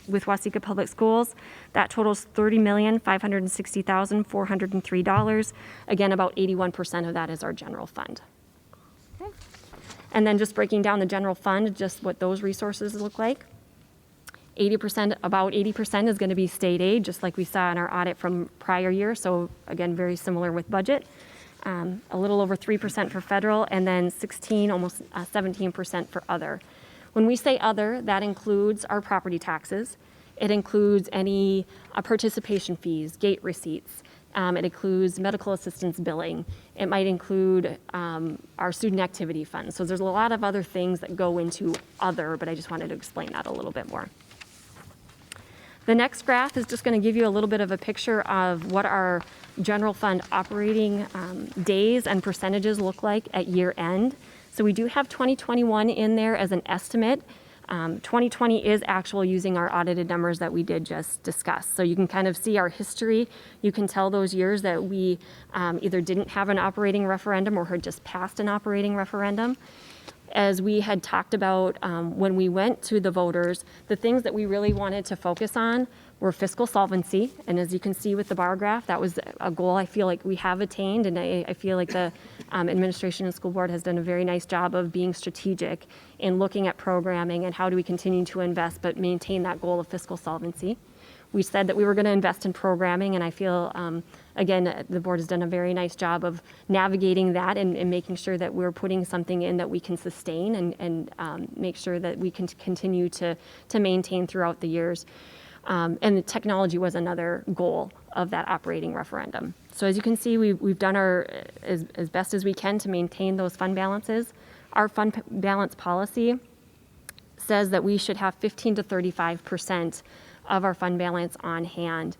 with Waseca Public Schools. That totals $30,560,403. Again, about 81% of that is our general fund. Okay. And then just breaking down the general fund, just what those resources look like. About 80% is going to be state aid, just like we saw in our audit from prior year. So again, very similar with budget. A little over 3% for federal, and then almost 17% for other. When we say other, that includes our property taxes. It includes any participation fees, gate receipts, It includes medical assistance billing. It might include our student activity fund. So there's a lot of other things that go into other, but I just wanted to explain that a little bit more. The next graph is just going to give you a little bit of a picture of what our general fund operating days and percentages look like at year end. So we do have 2021 in there as an estimate. 2020 is actual using our audited numbers that we did just discuss. So you can kind of see our history. You can tell those years that we either didn't have an operating referendum or had just passed an operating referendum. As we had talked about when we went to the voters, the things that we really wanted to focus on were fiscal solvency. And as you can see with the bar graph, that was a goal I feel like we have attained. And I feel like the administration and school board has done a very nice job of being strategic in looking at programming and how do we continue to invest but maintain that goal of fiscal solvency. We said that we were going to invest in programming, and I feel, again, the board has done a very nice job of navigating that and making sure that we're putting something in that we can sustain and make sure that we can continue to maintain throughout the years. And the technology was another goal of that operating referendum. So as you can see, we've done our as best as we can to maintain those fund balances. Our fund balance policy says that we should have 15 to 35% of our fund balance on hand.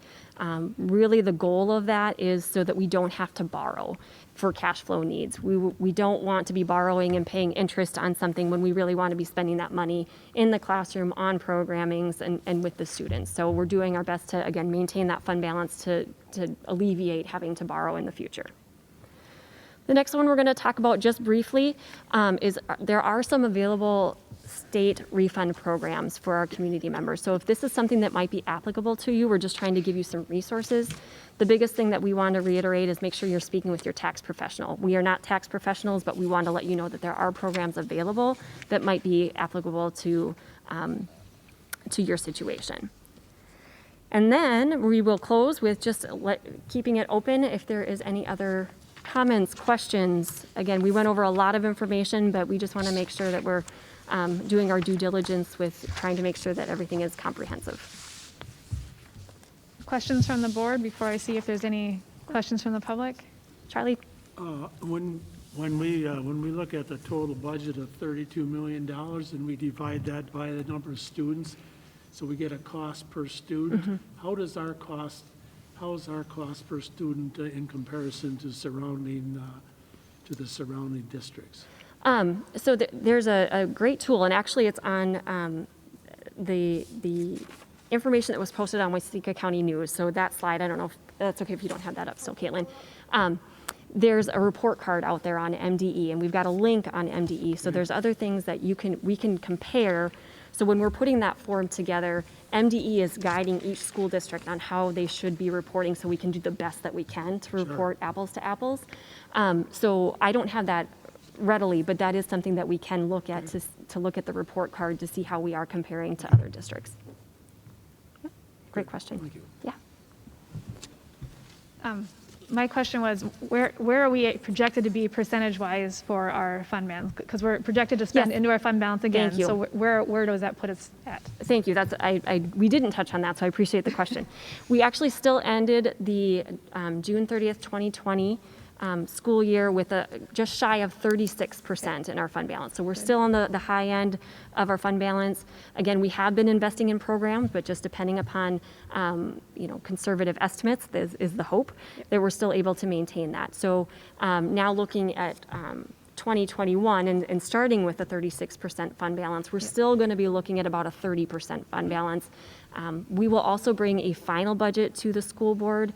Really the goal of that is so that we don't have to borrow for cash flow needs. We don't want to be borrowing and paying interest on something when we really want to be spending that money in the classroom on programmings and with the students. So we're doing our best to, again, maintain that fund balance to alleviate having to borrow in the future. The next one we're going to talk about just briefly is there are some available state refund programs for our community members. So if this is something that might be applicable to you, we're just trying to give you some resources. The biggest thing that we want to reiterate is make sure you're speaking with your tax professional. We are not tax professionals, but we want to let you know that there are programs available that might be applicable to your situation. And then we will close with just keeping it open if there is any other comments, questions. Again, we went over a lot of information, but we just want to make sure that we're doing our due diligence with trying to make sure that everything is comprehensive. Questions from the board before I see if there's any questions from the public? Charlie? When we look at the total budget of $32 million and we divide that by the number of students, so we get a cost per student, how is our cost per student in comparison to the surrounding districts? So there's a great tool, and actually it's on the information that was posted on Waseca County News. So that slide, I don't know if that's okay if you don't have that up still, Caitlin. There's a report card out there on MDE, and we've got a link on MDE. So there's other things that we can compare. So when we're putting that form together, MDE is guiding each school district on how they should be reporting so we can do the best that we can to report apples to apples. So I don't have that readily, but that is something that we can look at to look at the report card to see how we are comparing to other districts. Yeah. Great question. Thank you. Yeah. My question was, where are we projected to be percentage-wise for our fund balance? Because we're projected to spend Yes. into our fund balance again. Thank you. So where does that put us at? Thank you. We didn't touch on that, so I appreciate the question. We actually still ended the June 30th, 2020 school year with just shy of 36% in our fund balance. So we're still on the high end of our fund balance. Again, we have been investing in programs, but just depending upon conservative estimates is the hope that we're still able to maintain that. So now looking at 2021 and starting with a 36% fund balance, we're still going to be looking at about a 30% fund balance. We will also bring a final budget to the school board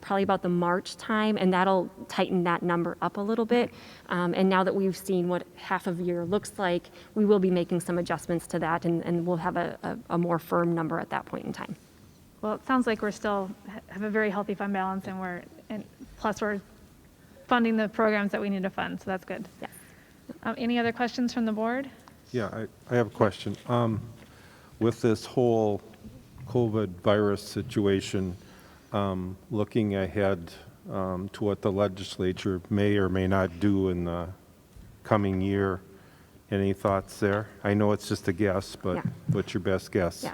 probably about the March time, and that'll tighten that number up a little bit. And now that we've seen what half of a year looks like, we will be making some adjustments to that, and we'll have a more firm number at that point in time. Well, it sounds like we're still have a very healthy fund balance, and plus we're funding the programs that we need to fund, so that's good. Yeah. Any other questions from the board? Yeah, I have a question. With this whole COVID virus situation, looking ahead to what the legislature may or may not do in the coming year, any thoughts there? I know it's just a guess, but Yeah. what's your best guess? Yeah.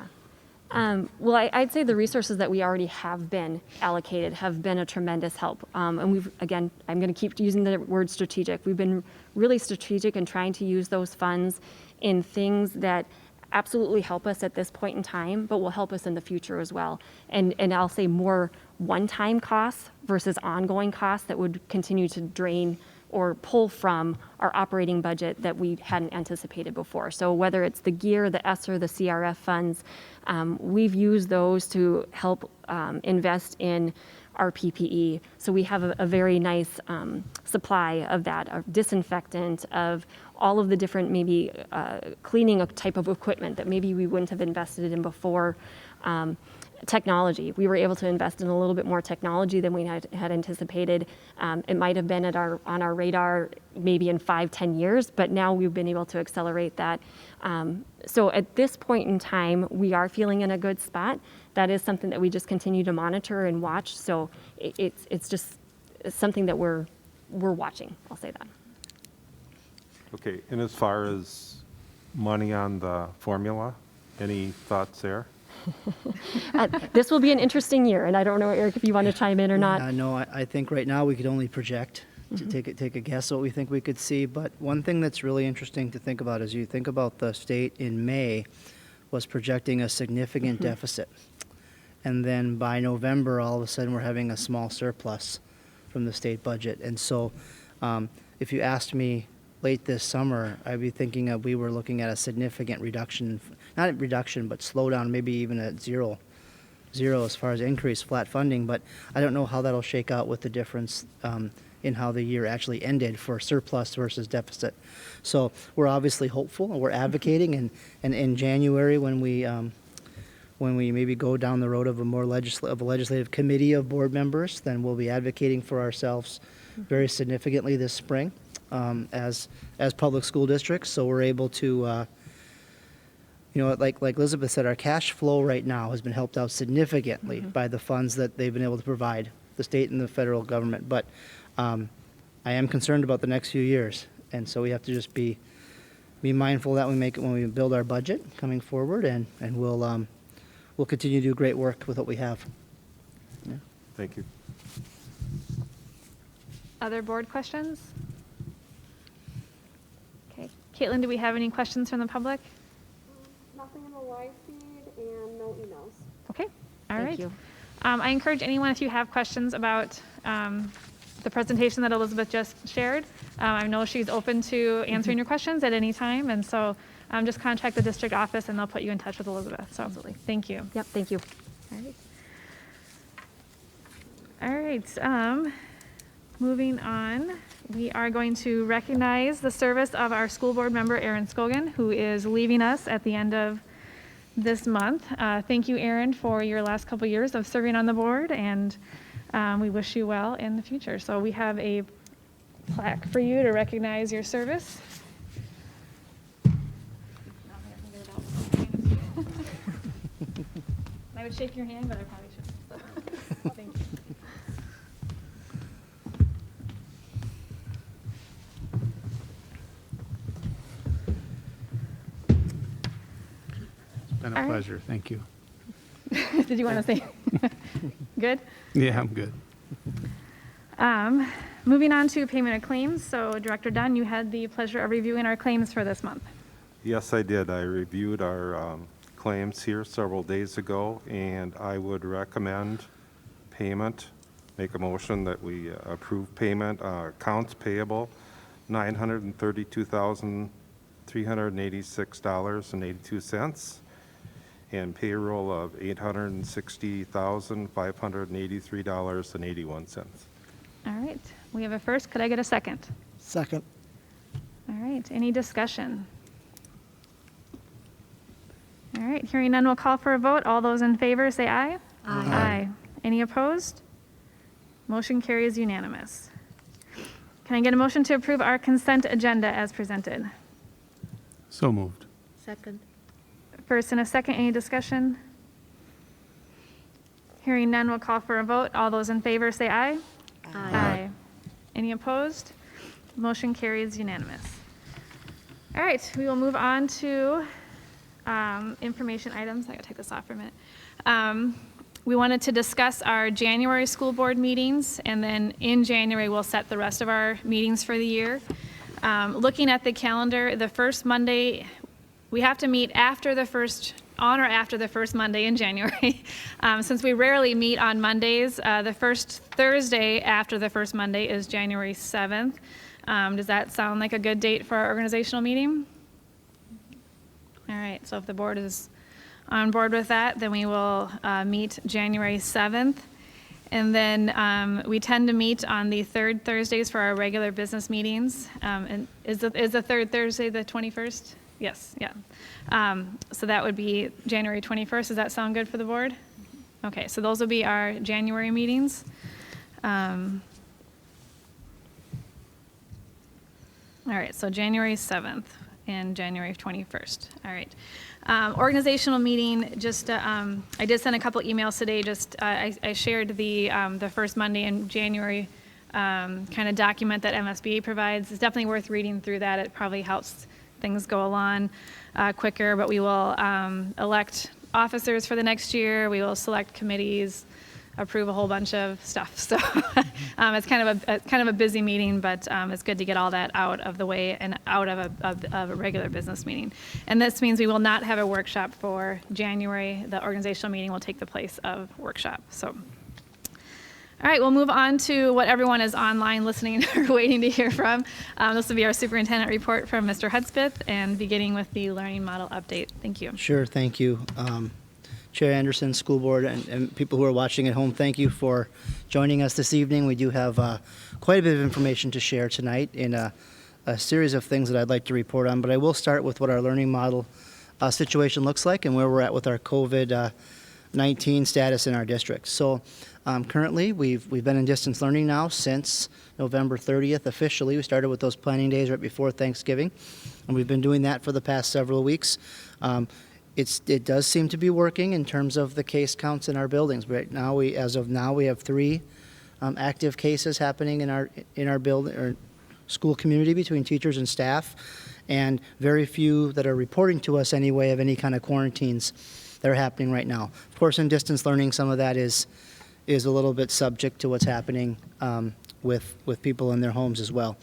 Well, I'd say the resources that we already have been allocated have been a tremendous help. And we've, again, I'm going to keep using the word strategic. We've been really strategic in trying to use those funds in things that absolutely help us at this point in time, but will help us in the future as well. And I'll say more one-time costs versus ongoing costs that would continue to drain or pull from our operating budget that we hadn't anticipated before. So whether it's the gear, the ESSER, the CRF funds, we've used those to help invest in our PPE. So we have a very nice supply of that, of disinfectant, of all of the different maybe cleaning type of equipment that maybe we wouldn't have invested in before. Technology. We were able to invest in a little bit more technology than we had anticipated. It might have been on our radar maybe in 5-10 years, but now we've been able to accelerate that. So at this point in time, we are feeling in a good spot. That is something that we just continue to monitor and watch. So it's just something that we're watching. I'll say that. Okay, and as far as money on the formula, any thoughts there? This will be an interesting year, and I don't know, Eric, if you want to chime in or not. No, I think right now we could only project, to take a guess what we think we could see. But one thing that's really interesting to think about is you think about the state in May was projecting a significant deficit. And then by November, all of a sudden, we're having a small surplus from the state budget. And so if you asked me late this summer, I'd be thinking that we were looking at a significant reduction, not a reduction, but slowdown, maybe even at zero as far as increased flat funding. But I don't know how that'll shake out with the difference in how the year actually ended for surplus versus deficit. So we're obviously hopeful, and we're advocating, and in January when we maybe go down the road of a legislative committee of board members, then we'll be advocating for ourselves very significantly this spring. As public school districts, so we're able to, like Elizabeth said, our cash flow right now has been helped out significantly by the funds that they've been able to provide, the state and the federal government. But I am concerned about the next few years, and so we have to just be mindful that we make it when we build our budget coming forward, and we'll continue to do great work with what we have. Yeah. Thank you. Other board questions? Okay. Caitlin, do we have any questions from the public? Nothing in the live feed and no emails. Okay. All right. Thank you. I encourage anyone, if you have questions about the presentation that Elizabeth just shared, I know she's open to answering your questions at any time. And so just contact the district office and they'll put you in touch with Elizabeth. So absolutely. Thank you. Yep, thank you. All right. Moving on, we are going to recognize the service of our school board member, Erin Scogan, who is leaving us at the end of this month. Thank you, Erin, for your last couple years of serving on the board, and we wish you well in the future. So we have a plaque for you to recognize your service. I would shake your hand, but I probably shouldn't. So. Thank you. Been a pleasure. Thank you. Did you want to say? Good? Yeah, I'm good. Moving on to payment of claims. So Director Dunn, you had the pleasure of reviewing our claims for this month. Yes, I did. I reviewed our claims here several days ago, and I would recommend payment, make a motion that we approve payment. Accounts payable, $932,386.82, and payroll of $860,583.81. All right. We have a first. Could I get a second? Second. All right. Any discussion? All right. Hearing none, we'll call for a vote. All those in favor say aye. Aye. Any opposed? Motion carries unanimous. Can I get a motion to approve our consent agenda as presented? So moved. Second. First and a second, any discussion? Hearing none, we'll call for a vote. All those in favor say aye. Aye. Any opposed? Motion carries unanimous. All right, we will move on to information items. I gotta take this off for a minute. We wanted to discuss our January school board meetings, and then in January, we'll set the rest of our meetings for the year. Looking at the calendar, the first Monday, we have to meet on or after the first Monday in January. Since we rarely meet on Mondays, the first Thursday after the first Monday is January 7th. Does that sound like a good date for our organizational meeting? All right, so if the board is on board with that, then we will meet January 7th. And then we tend to meet on the third Thursdays for our regular business meetings. And is the third Thursday the 21st? Yes, yeah. So that would be January 21st. Does that sound good for the board? Okay, so those will be our January meetings. All right, so January 7th and January 21st. All right. Organizational meeting, just, I did send a couple emails today, I shared the first Monday in January kind of document that MSBA provides. It's definitely worth reading through that. It probably helps things go along quicker, but we will elect officers for the next year. We will select committees, approve a whole bunch of stuff. So it's kind of a busy meeting, but it's good to get all that out of the way and out of a regular business meeting. And this means we will not have a workshop for January. The organizational meeting will take the place of workshop. So, all right, we'll move on to what everyone is online listening or waiting to hear from. This will be our superintendent report from Mr. Hudspeth, and beginning with the learning model update. Thank you. Sure, thank you. Chair Anderson, school board, and people who are watching at home, thank you for joining us this evening. We do have quite a bit of information to share tonight in a series of things that I'd like to report on, but I will start with what our learning model situation looks like and where we're at with our COVID-19 status in our district. So currently, we've been in distance learning now since November 30th officially. We started with those planning days right before Thanksgiving, and we've been doing that for the past several weeks. It does seem to be working in terms of the case counts in our buildings. Right now, as of now, we have 3 active cases happening in our building or school community between teachers and staff, and very few that are reporting to us anyway of any kind of quarantines that are happening right now. Of course, in distance learning, some of that is a little bit subject to what's happening with people in their homes as well.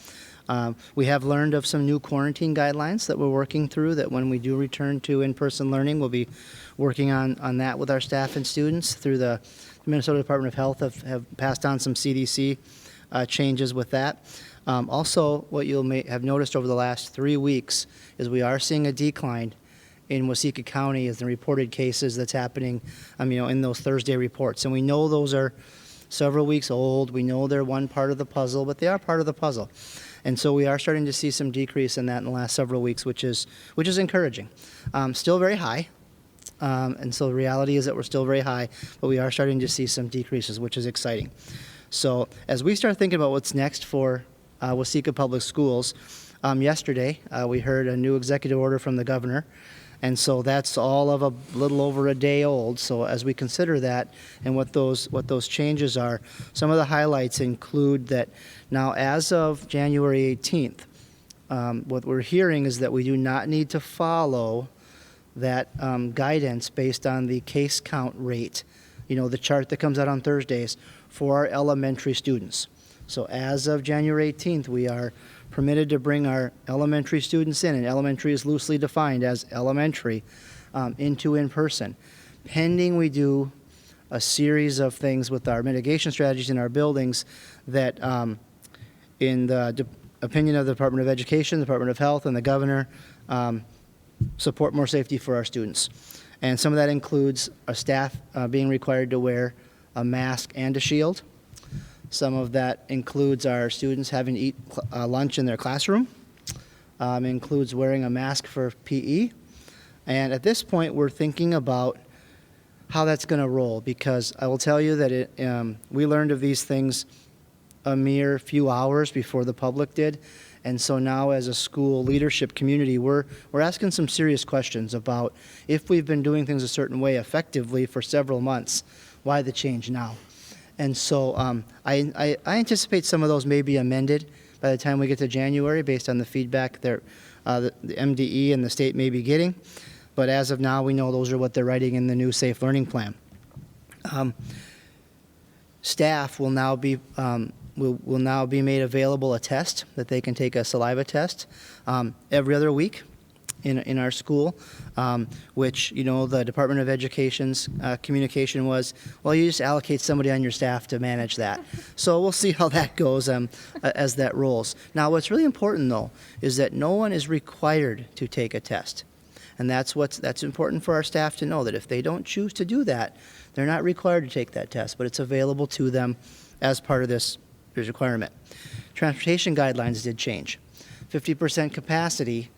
We have learned of some new quarantine guidelines that we're working through, that when we do return to in-person learning, we'll be working on that with our staff and students through the Minnesota Department of Health have passed on some CDC changes with that. Also, what you may have noticed over the last 3 weeks is we are seeing a decline in Waseca County as the reported cases that's happening in those Thursday reports. And we know those are several weeks old. We know they're one part of the puzzle, but they are part of the puzzle. And so we are starting to see some decrease in that in the last several weeks, which is encouraging. Still very high, and so the reality is that we're still very high, but we are starting to see some decreases, which is exciting. So as we start thinking about what's next for Waseca Public Schools, yesterday we heard a new executive order from the governor, and so that's all of a little over a day old. So as we consider that and what those changes are, some of the highlights include that now as of January 18th, what we're hearing is that we do not need to follow that guidance based on the case count rate, the chart that comes out on Thursdays for our elementary students. So as of January 18th, we are permitted to bring our elementary students in, and elementary is loosely defined as elementary, into in-person, pending we do a series of things with our mitigation strategies in our buildings that, in the opinion of the Department of Education, the Department of Health, and the governor, support more safety for our students. And some of that includes our staff being required to wear a mask and a shield. Some of that includes our students having to eat lunch in their classroom. Includes wearing a mask for PE. And at this point, we're thinking about how that's going to roll, because I will tell you that we learned of these things a mere few hours before the public did. And so now as a school leadership community, we're asking some serious questions about if we've been doing things a certain way effectively for several months, why the change now? And so I anticipate some of those may be amended by the time we get to January based on the feedback that the MDE and the state may be getting. But as of now, we know those are what they're writing in the new Safe Learning Plan. Staff will now be will now be made available a test that they can take, a saliva test, every other week in our school, which, you know, the Department of Education's communication was, well, you just allocate somebody on your staff to manage that. So we'll see how that goes as that rolls. Now, what's really important, though, is that no one is required to take a test. And that's important for our staff to know, that if they don't choose to do that, they're not required to take that test, but it's available to them as part of this requirement. Transportation guidelines did change. 50% capacity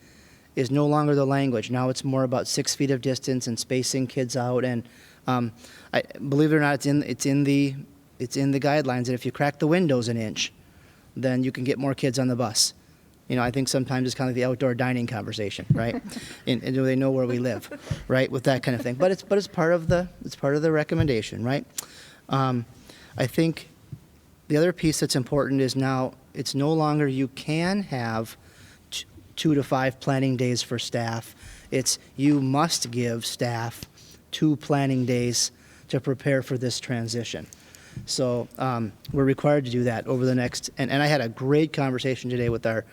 is no longer the language. Now it's more about 6 feet of distance and spacing kids out. And believe it or not, it's in the guidelines that if you crack the windows an inch, then you can get more kids on the bus. You know, I think sometimes it's kind of like the outdoor dining conversation, right? and do they know where we live, right? With that kind of thing. But it's part of the recommendation, right? I think the other piece that's important is now it's no longer you can have 2 to 5 planning days for staff. It's you must give staff 2 planning days to prepare for this transition. So we're required to do that over the next. And I had a great conversation today with our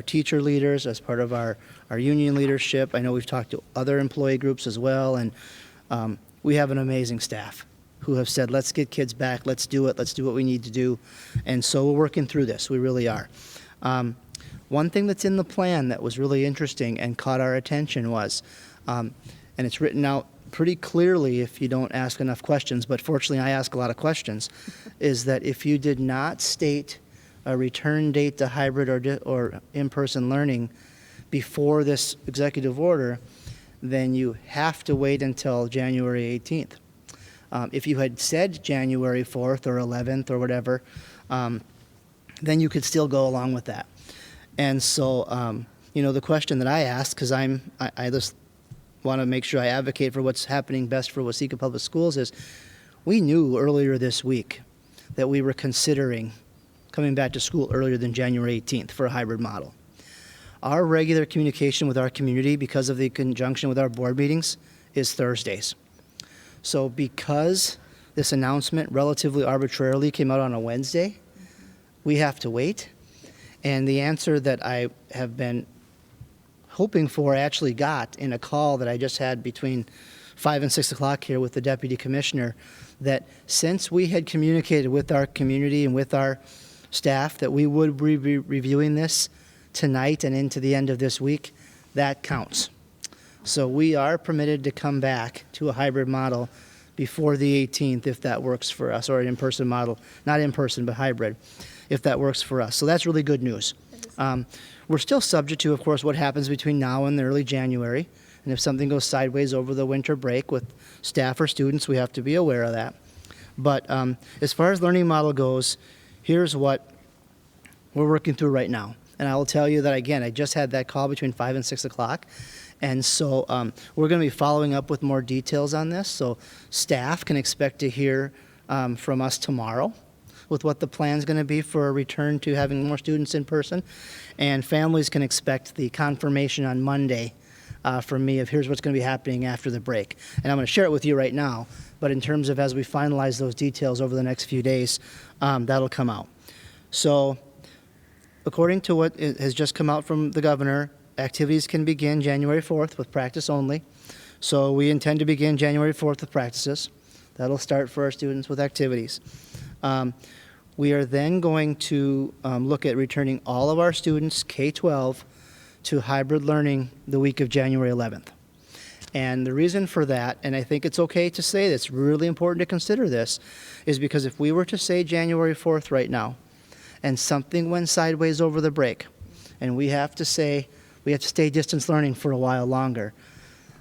teacher leaders as part of our union leadership. I know we've talked to other employee groups as well, and we have an amazing staff who have said, let's get kids back, let's do it, let's do what we need to do. And so we're working through this, we really are. One thing that's in the plan that was really interesting and caught our attention was, and it's written out pretty clearly if you don't ask enough questions, but fortunately I ask a lot of questions, is that if you did not state a return date to hybrid or in-person learning before this executive order, then you have to wait until January 18th. If you had said January 4th or 11th or whatever, then you could still go along with that. And so, you know, the question that I asked, because I just want to make sure I advocate for what's happening best for Waseca Public Schools, is we knew earlier this week that we were considering coming back to school earlier than January 18th for a hybrid model. Our regular communication with our community, because of the conjunction with our board meetings, is Thursdays. So because this announcement relatively arbitrarily came out on a Wednesday, we have to wait. And the answer that I have been hoping for, I actually got in a call that I just had between 5 and 6 o'clock here with the deputy commissioner, that since we had communicated with our community and with our staff that we would be reviewing this tonight and into the end of this week, that counts. So we are permitted to come back to a hybrid model before the 18th if that works for us, or an in-person model, not in-person, but hybrid, if that works for us. So that's really good news. We're still subject to, of course, what happens between now and early January. And if something goes sideways over the winter break with staff or students, we have to be aware of that. But as far as learning model goes, here's what we're working through right now. And I will tell you that, again, I just had that call between 5 and 6 o'clock. And so we're going to be following up with more details on this. So staff can expect to hear from us tomorrow with what the plan is going to be for a return to having more students in person. And families can expect the confirmation on Monday from me of here's what's going to be happening after the break. And I'm going to share it with you right now. But in terms of as we finalize those details over the next few days, that'll come out. So according to what has just come out from the governor, activities can begin January 4th with practice only. So we intend to begin January 4th with practices. That'll start for our students with activities. We are then going to look at returning all of our students, K-12, to hybrid learning the week of January 11th. And the reason for that, and I think it's okay to say this, really important to consider this, is because if we were to say January 4th right now, and something went sideways over the break, and we have to stay distance learning for a while longer,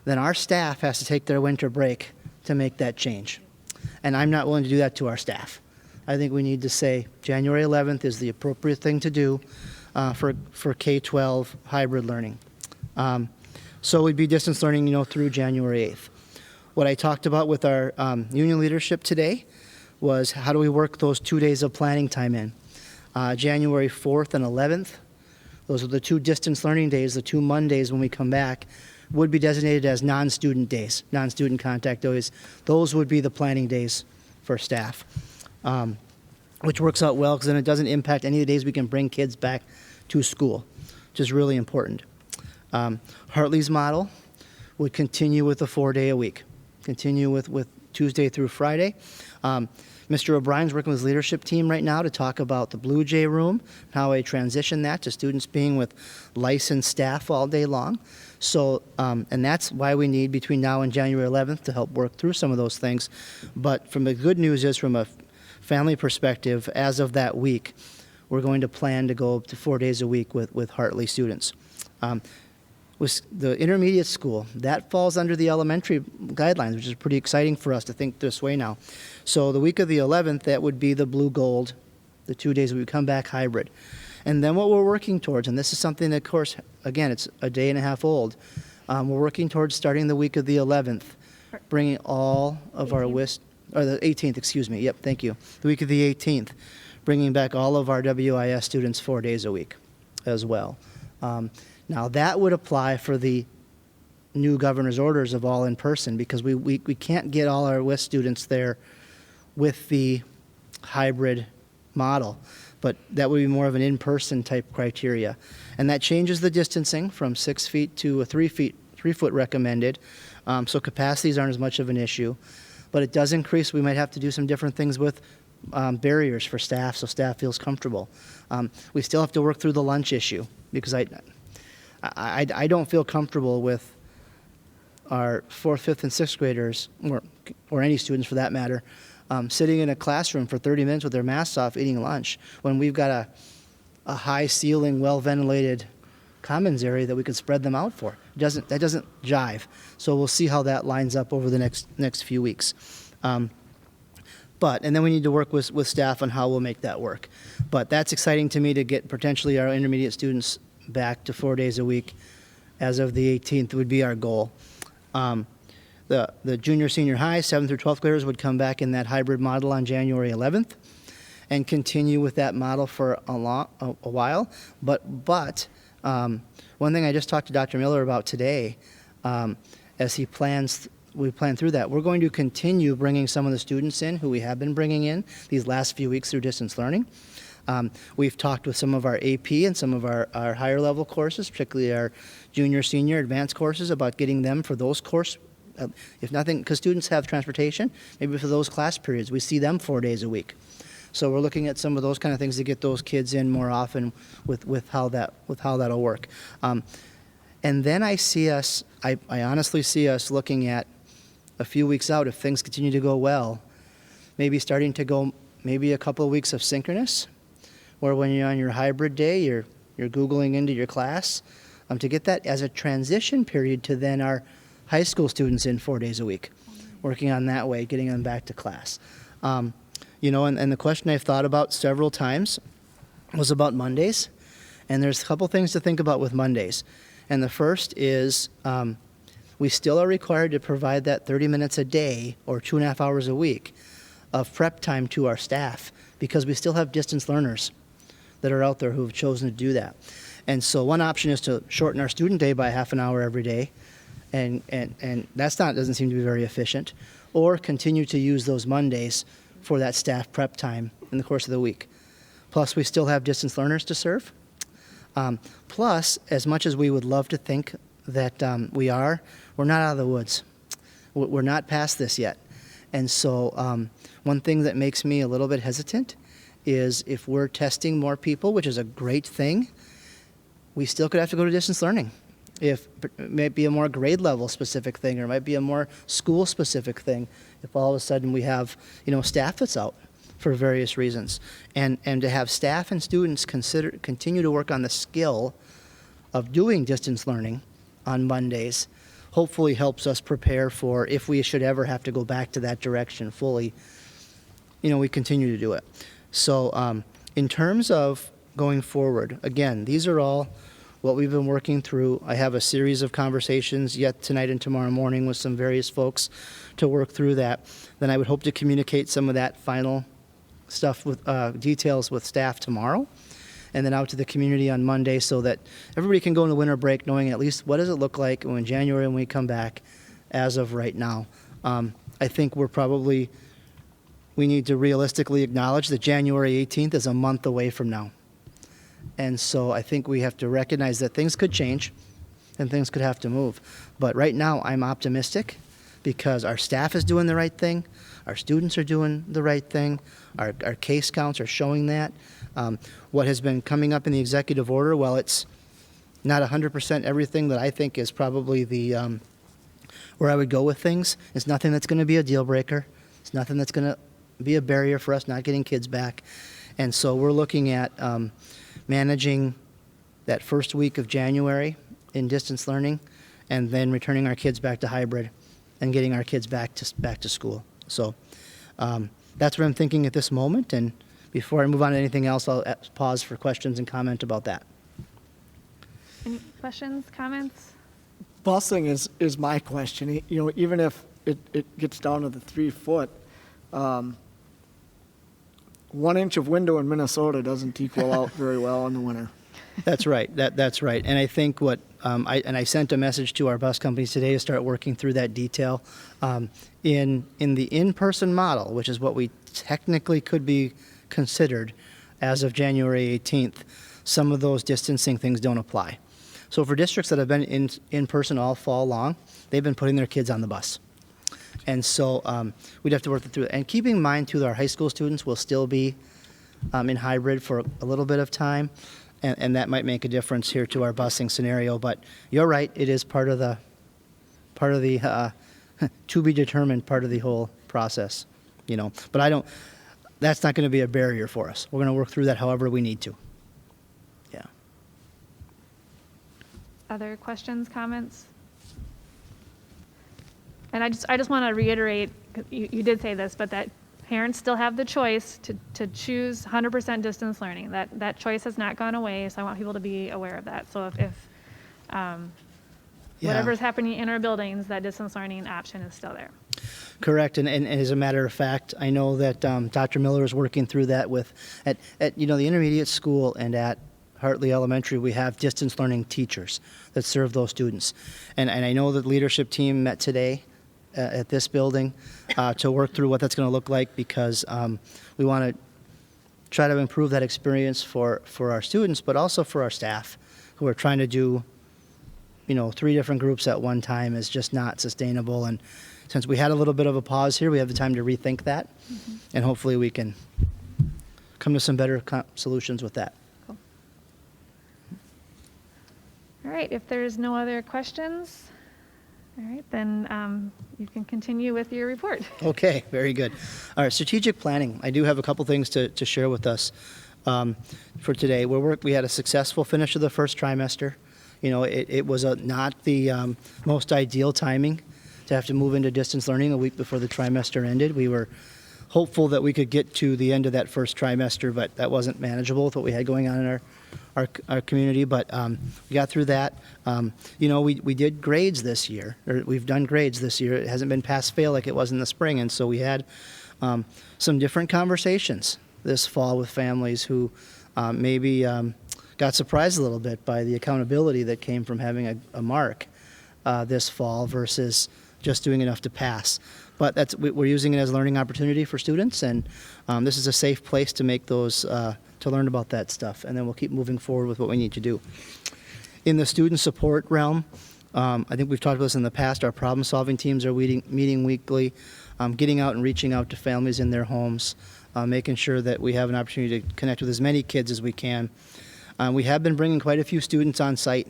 then our staff has to take their winter break to make that change. And I'm not willing to do that to our staff. I think we need to say January 11th is the appropriate thing to do for K-12 hybrid learning. So we'd be distance learning, through January 8th. What I talked about with our union leadership today was how do we work those 2 days of planning time in. January 4th and 11th, those are the 2 distance learning days, the 2 Mondays when we come back. would be designated as non-student days, non-student contact days. Those would be the planning days for staff, which works out well because then it doesn't impact any of the days we can bring kids back to school, which is really important. Hartley's model would continue with the 4-day a week, continue with Tuesday through Friday. Mr. O'Brien's working with his leadership team right now to talk about the Blue Jay room, how I transition that to students being with licensed staff all day long. So, and that's why we need between now and January 11th to help work through some of those things. But from the good news is, from a family perspective, as of that week, we're going to plan to go up to 4 days a week with Hartley students. With the intermediate school, that falls under the elementary guidelines, which is pretty exciting for us to think this way now. So the week of the 11th, that would be the blue gold, the 2 days we would come back hybrid. And then what we're working towards, and this is something that, of course, again, it's a day and a half old, we're working towards starting the week of the 11th, bringing all of our or the 18th, excuse me, yep, thank you. The week of the 18th, bringing back all of our WIS students 4 days a week as well. Now, that would apply for the new governor's orders of all in person, because we can't get all our WIS students there with the hybrid model, but that would be more of an in-person type criteria. And that changes the distancing from 6 feet to a 3 foot recommended. So capacities aren't as much of an issue, but it does increase. We might have to do some different things with barriers for staff, so staff feels comfortable. We still have to work through the lunch issue, because I don't feel comfortable with our 4th, 5th, and 6th graders, or any students for that matter, sitting in a classroom for 30 minutes with their masks off eating lunch when we've got a high ceiling, well-ventilated commons area that we could spread them out for. That doesn't jive. So we'll see how that lines up over the next few weeks. And then we need to work with staff on how we'll make that work. But that's exciting to me, to get potentially our intermediate students back to 4 days a week as of the 18th would be our goal. The junior, senior high, 7th through 12th graders would come back in that hybrid model on January 11th and continue with that model for a while. But one thing I just talked to Dr. Miller about today, as we plan through that, we're going to continue bringing some of the students in who we have been bringing in these last few weeks through distance learning. We've talked with some of our AP and some of our higher level courses, particularly our junior, senior, advanced courses, about getting them for those course, if nothing, because students have transportation, maybe for those class periods, we see them 4 days a week. So we're looking at some of those kind of things to get those kids in more often with how that'll work. And then I honestly see us looking at a few weeks out, if things continue to go well, maybe starting to go maybe a couple of weeks of synchronous, where when you're on your hybrid day, you're Googling into your class, to get that as a transition period to then our high school students in 4 days a week, working on that way, getting them back to class. And the question I've thought about several times was about Mondays, and there's a couple things to think about with Mondays. And the first is we still are required to provide that 30 minutes a day or 2.5 hours a week of prep time to our staff, because we still have distance learners that are out there who have chosen to do that. And so one option is to shorten our student day by half an hour every day, and doesn't seem to be very efficient, or continue to use those Mondays for that staff prep time in the course of the week. Plus, we still have distance learners to serve. Plus, as much as we would love to think that we're not out of the woods. We're not past this yet. And so one thing that makes me a little bit hesitant is if we're testing more people, which is a great thing, we still could have to go to distance learning. If it might be a more grade level specific thing, or it might be a more school specific thing, if all of a sudden we have staff that's out for various reasons. And to have staff and students continue to work on the skill of doing distance learning on Mondays hopefully helps us prepare for if we should ever have to go back to that direction fully, we continue to do it. So in terms of going forward, again, these are all what we've been working through. I have a series of conversations yet tonight and tomorrow morning with some various folks to work through that. Then I would hope to communicate some of that final stuff with details with staff tomorrow. and then out to the community on Monday so that everybody can go into winter break knowing at least what does it look like when January when we come back as of right now. I think we need to realistically acknowledge that January 18th is a month away from now. And so I think we have to recognize that things could change and things could have to move. But right now, I'm optimistic because our staff is doing the right thing, our students are doing the right thing, our case counts are showing that. What has been coming up in the executive order, well, it's not 100% everything that I think is probably the where I would go with things. It's nothing that's going to be a deal breaker. It's nothing that's going to be a barrier for us not getting kids back. And so we're looking at managing that first week of January in distance learning, and then returning our kids back to hybrid and getting our kids back to school. So that's what I'm thinking at this moment. And before I move on to anything else, I'll pause for questions and comment about that. Any questions, comments? Busing is my question. You know, even if it gets down to the 3 foot, 1 inch of window in Minnesota doesn't equal out very well in the winter. That's right. That's right. And I think what I sent a message to our bus companies today to start working through that detail. In the in-person model, which is what we technically could be considered as of January 18th, some of those distancing things don't apply. So for districts that have been in person all fall long, they've been putting their kids on the bus. And so we'd have to work through it. And keeping in mind, too, that our high school students will still be in hybrid for a little bit of time, and that might make a difference here to our busing scenario. But you're right, it is part of the to be determined part of the whole process, you know. But that's not going to be a barrier for us. We're going to work through that however we need to. Yeah. Other questions, comments? And I just want to reiterate, 'cause you did say this, but that parents still have the choice to choose 100% distance learning. That choice has not gone away, so I want people to be aware of that. So if whatever's happening in our buildings, that distance learning option is still there. Correct, and as a matter of fact, I know that Dr. Miller is working through that at the intermediate school and at Hartley Elementary. We have distance learning teachers that serve those students, and I know the leadership team met today at this building to work through what that's going to look like, because we want to try to improve that experience for our students, but also for our staff who are trying to do 3 different groups at one time is just not sustainable. And since we had a little bit of a pause here, we have the time to rethink that, and hopefully we can come to some better solutions with that. Cool. All right, if there's no other questions, all right, then you can continue with your report. Okay, very good. All right, strategic planning. I do have a couple things to share with us for today. We had a successful finish of the first trimester. It was not the most ideal timing to have to move into distance learning a week before the trimester ended. We were hopeful that we could get to the end of that first trimester, but that wasn't manageable with what we had going on in our community. But we got through that. We did grades this year, or we've done grades this year. It hasn't been pass-fail like it was in the spring, and so we had some different conversations this fall with families who maybe got surprised a little bit by the accountability that came from having a mark this fall versus just doing enough to pass. But we're using it as a learning opportunity for students, and this is a safe place to make those, to learn about that stuff, and then we'll keep moving forward with what we need to do. In the student support realm, I think we've talked about this in the past, our problem-solving teams are meeting weekly, getting out and reaching out to families in their homes, making sure that we have an opportunity to connect with as many kids as we can. We have been bringing quite a few students on site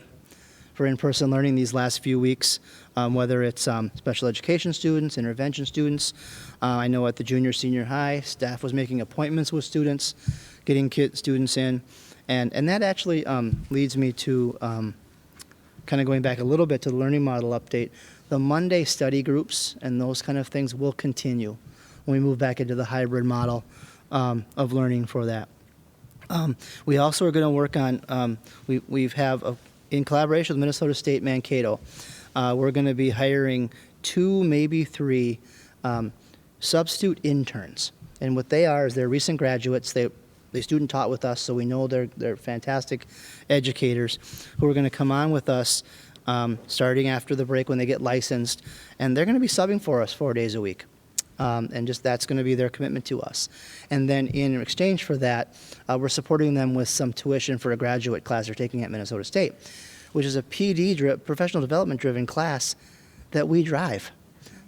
for in-person learning these last few weeks, whether it's special education students, intervention students. I know at the junior, senior high, staff was making appointments with students, getting students in. And that actually leads me to kind of going back a little bit to the learning model update. The Monday study groups and those kind of things will continue when we move back into the hybrid model of learning for that. We also are going to work on, we have, in collaboration with Minnesota State Mankato, we're going to be hiring 2, maybe 3 substitute interns. And what they are is they're recent graduates. they student taught with us, so we know they're fantastic educators who are going to come on with us starting after the break when they get licensed, and they're going to be subbing for us 4 days a week. And just that's going to be their commitment to us. And then in exchange for that, we're supporting them with some tuition for a graduate class they're taking at Minnesota State, which is a professional development driven class that we drive.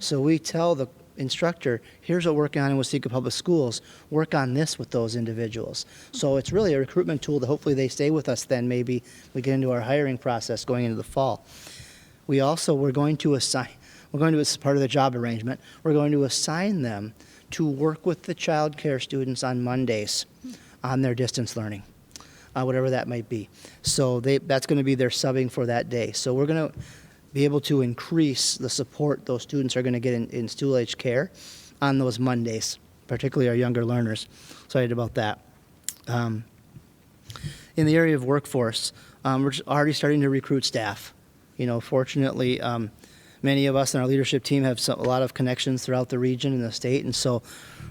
So we tell the instructor, here's what we're working on in Waseca Public Schools, work on this with those individuals. So it's really a recruitment tool that hopefully they stay with us then maybe we get into our hiring process going into the fall. We're going to, as part of the job arrangement, we're going to assign them to work with the child care students on Mondays on their distance learning, whatever that might be. So that's going to be their subbing for that day. So we're going to be able to increase the support those students are going to get in school-age care on those Mondays, particularly our younger learners. Excited about that. In the area of workforce, we're already starting to recruit staff. Fortunately, many of us in our leadership team have a lot of connections throughout the region and the state, and so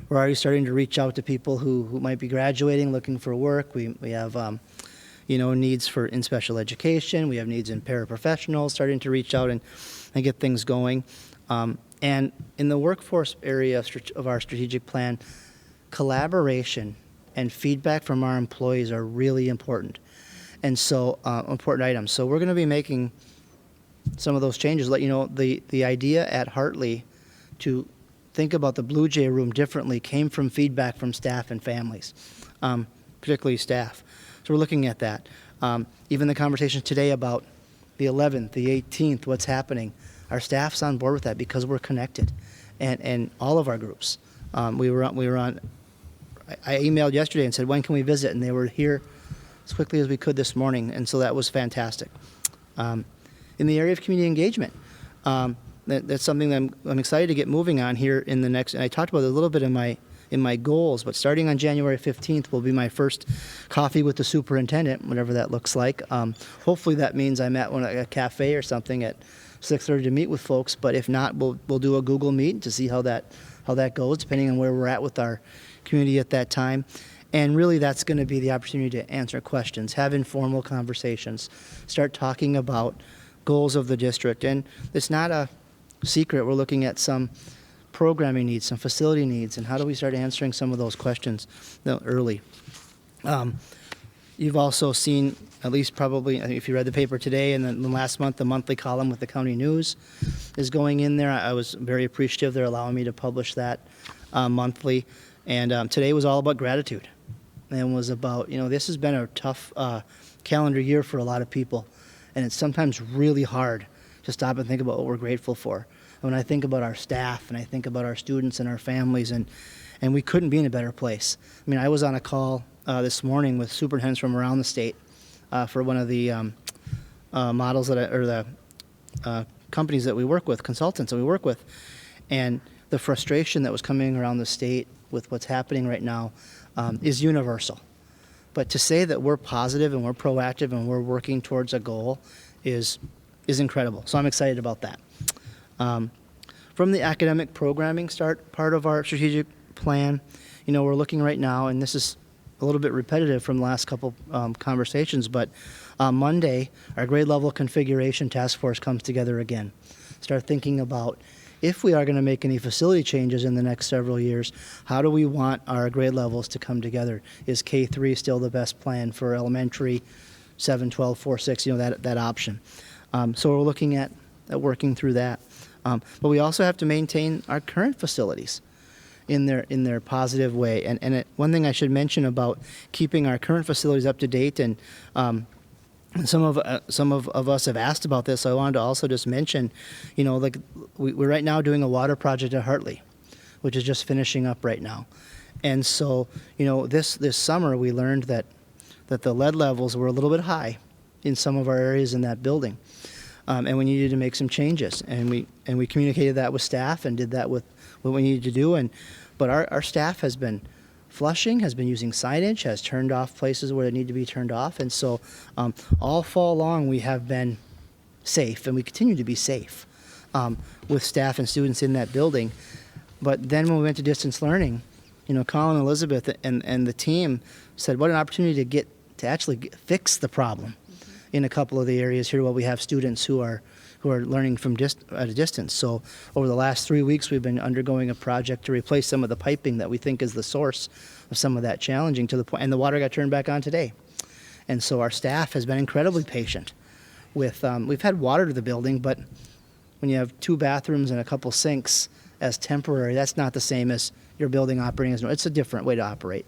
we're already starting to reach out to people who might be graduating, looking for work. We have needs in special education. We have needs in paraprofessionals, starting to reach out and get things going. And in the workforce area of our strategic plan, collaboration and feedback from our employees are really important. And so, important items. So we're going to be making some of those changes. Let you know, the idea at Hartley to think about the Blue Jay room differently came from feedback from staff and families, particularly staff. So we're looking at that. Even the conversations today about the 11th, the 18th, what's happening, our staff's on board with that because we're connected, and all of our groups. We were on. I emailed yesterday and said, when can we visit? And they were here as quickly as we could this morning, and so that was fantastic. In the area of community engagement, that's something that I'm excited to get moving on here in the next. And I talked about it a little bit in my goals, but starting on January 15th will be my first coffee with the superintendent, whatever that looks like. Hopefully that means I'm at a cafe or something at 6:30 to meet with folks. But if not, we'll do a Google Meet to see how that goes, depending on where we're at with our community at that time. And really, that's going to be the opportunity to answer questions, have informal conversations, start talking about goals of the district. And it's not a secret. We're looking at some programming needs, some facility needs, and how do we start answering some of those questions early. You've also seen, at least probably, if you read the paper today and then last month, the monthly column with the county news is going in there. I was very appreciative they're allowing me to publish that monthly. And today was all about gratitude. And was about, this has been a tough calendar year for a lot of people. And it's sometimes really hard to stop and think about what we're grateful for. When I think about our staff and I think about our students and our families, and we couldn't be in a better place. I mean, I was on a call this morning with superintendents from around the state for one of the models the companies that we work with, consultants that we work with, and the frustration that was coming around the state with what's happening right now is universal. But to say that we're positive and we're proactive and we're working towards a goal is incredible. So I'm excited about that. From the academic programming part of our strategic plan, we're looking right now, and this is a little bit repetitive from the last couple conversations, but Monday, our grade level configuration task force comes together again. Start thinking about, if we are going to make any facility changes in the next several years, how do we want our grade levels to come together? Is K-3 still the best plan for elementary, 7, 12, 4, 6, that option? So we're looking at working through that. But we also have to maintain our current facilities in their positive way. And one thing I should mention about keeping our current facilities up to date, and some of us have asked about this. So I wanted to also just mention, we're right now doing a water project at Hartley, which is just finishing up right now. And so, this summer we learned that the lead levels were a little bit high in some of our areas in that building. And we needed to make some changes, and we communicated that with staff and did that with what we needed to do. But our staff has been flushing, has been using signage, has turned off places where they need to be turned off, and so all fall long we have been safe, and we continue to be safe with staff and students in that building. But then when we went to distance learning, Colin and Elizabeth and the team said, what an opportunity to actually fix the problem in a couple of the areas here while we have students who are learning from at a distance. So over the last 3 weeks, we've been undergoing a project to replace some of the piping that we think is the source of some of that challenging to the point, and the water got turned back on today. And so our staff has been incredibly patient with, we've had water to the building, but when you have 2 bathrooms and a couple sinks as temporary, that's not the same as your building operating as, it's a different way to operate.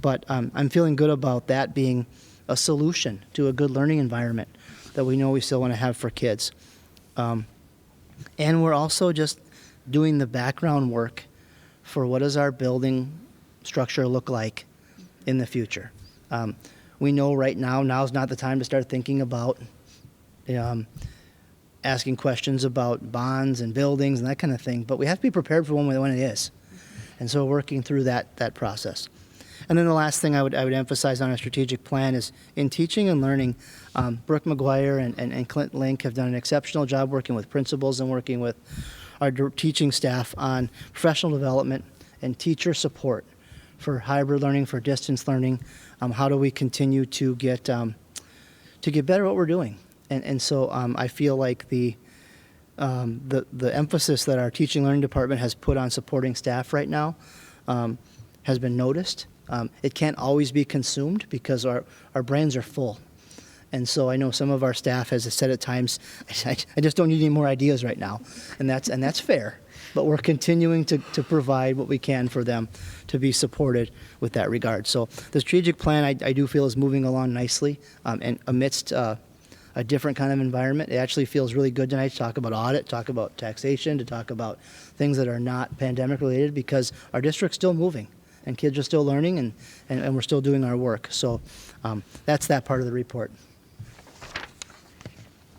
But I'm feeling good about that being a solution to a good learning environment that we know we still want to have for kids. And we're also just doing the background work for what does our building structure look like in the future. We know right now's not the time to start thinking about asking questions about bonds and buildings and that kind of thing, but we have to be prepared for when it is. And so we're working through that process. And then the last thing I would emphasize on our strategic plan is in teaching and learning, Brooke McGuire and Clint Link have done an exceptional job working with principals and working with our teaching staff on professional development and teacher support for hybrid learning, for distance learning. How do we continue to get better at what we're doing? And so I feel like the emphasis that our teaching learning department has put on supporting staff right now has been noticed. It can't always be consumed because our brains are full. And so I know some of our staff has said at times, I just don't need any more ideas right now. And that's fair. But we're continuing to provide what we can for them to be supported with that regard. So the strategic plan I do feel is moving along nicely and amidst a different kind of environment. It actually feels really good tonight to talk about audit, talk about taxation, to talk about things that are not pandemic related because our district's still moving and kids are still learning and we're still doing our work. So that's that part of the report.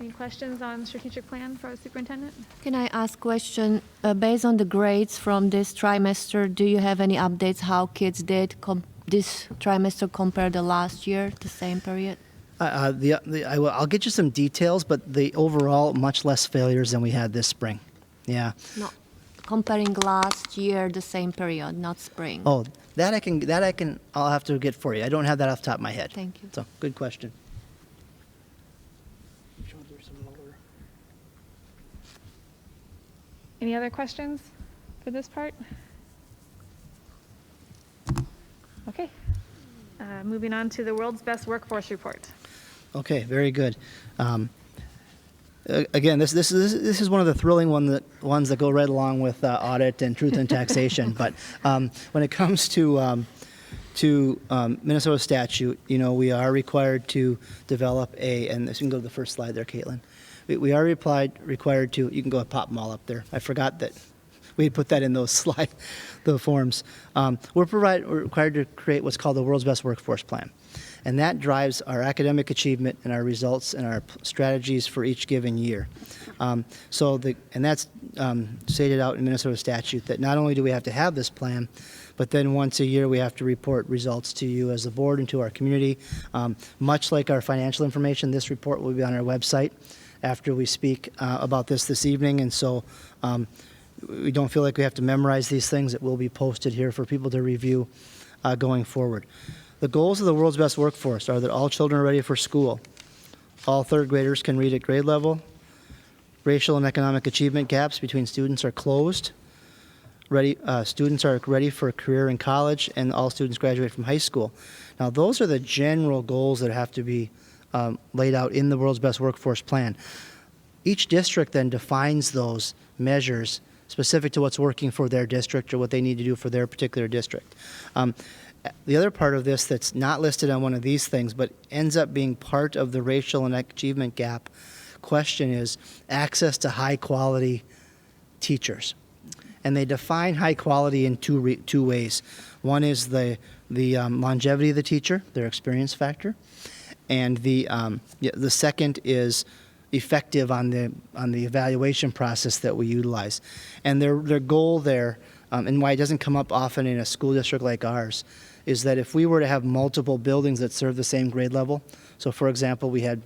Any questions on strategic plan for our superintendent? Can I ask a question? Based on the grades from this trimester, do you have any updates how kids did this trimester compared to last year, the same period? I'll get you some details, but the overall much less failures than we had this spring. Yeah. No, comparing last year, the same period, not spring. Oh, I'll have to get for you. I don't have that off the top of my head. Thank you. So, good question. Any other questions for this part? Okay. Moving on to the World's Best Workforce Report. Okay, very good. Again, this is one of the thrilling ones that go right along with audit and truth and taxation. But when it comes to Minnesota statute, we are required to develop and this, you can go to the first slide there, Caitlin. We are required to, you can go and pop them all up there. I forgot that we had put that in those the forms. We're required to create what's called the World's Best Workforce Plan. And that drives our academic achievement and our results and our strategies for each given year. And that's stated out in Minnesota statute that not only do we have to have this plan, but then once a year we have to report results to you as the board and to our community. Much like our financial information, this report will be on our website after we speak about this evening. And so we don't feel like we have to memorize these things. It will be posted here for people to review going forward. The goals of the World's Best Workforce are that all children are ready for school. All third graders can read at grade level. Racial and economic achievement gaps between students are closed. Students are ready for a career in college, and all students graduate from high school. Now, those are the general goals that have to be laid out in the World's Best Workforce Plan. Each district then defines those measures specific to what's working for their district or what they need to do for their particular district. The other part of this that's not listed on one of these things but ends up being part of the racial and achievement gap question is access to high quality teachers. And they define high quality in two ways. One is the longevity of the teacher, their experience factor, and the second is effective on the evaluation process that we utilize. And their goal there, and why it doesn't come up often in a school district like ours, is that if we were to have multiple buildings that serve the same grade level, so for example, we had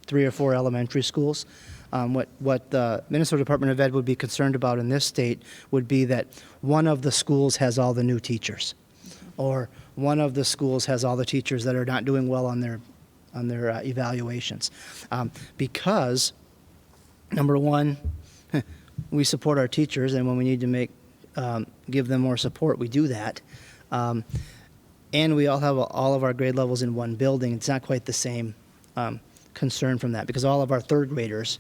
3 or 4 elementary schools, What the Minnesota Department of Ed would be concerned about in this state would be that one of the schools has all the new teachers, or one of the schools has all the teachers that are not doing well on their evaluations, because number one, we support our teachers, and when we need to give them more support, we do that. And we all have all of our grade levels in one building. It's not quite the same concern from that, because all of our third graders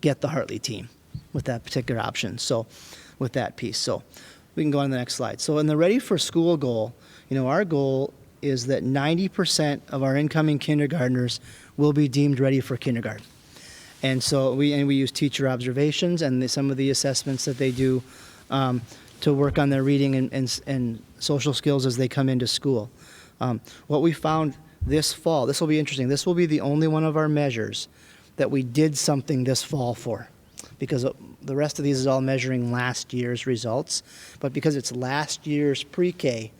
get the Hartley team with that particular option. So with that piece. So we can go on to the next slide. So in the Ready for School goal, our goal is that 90% of our incoming kindergartners will be deemed ready for kindergarten. And so we use teacher observations and some of the assessments that they do to work on their reading and social skills as they come into school. What we found this fall, this will be interesting, this will be the only one of our measures that we did something this fall for, because the rest of these is all measuring last year's results. But because it's last year's pre-K,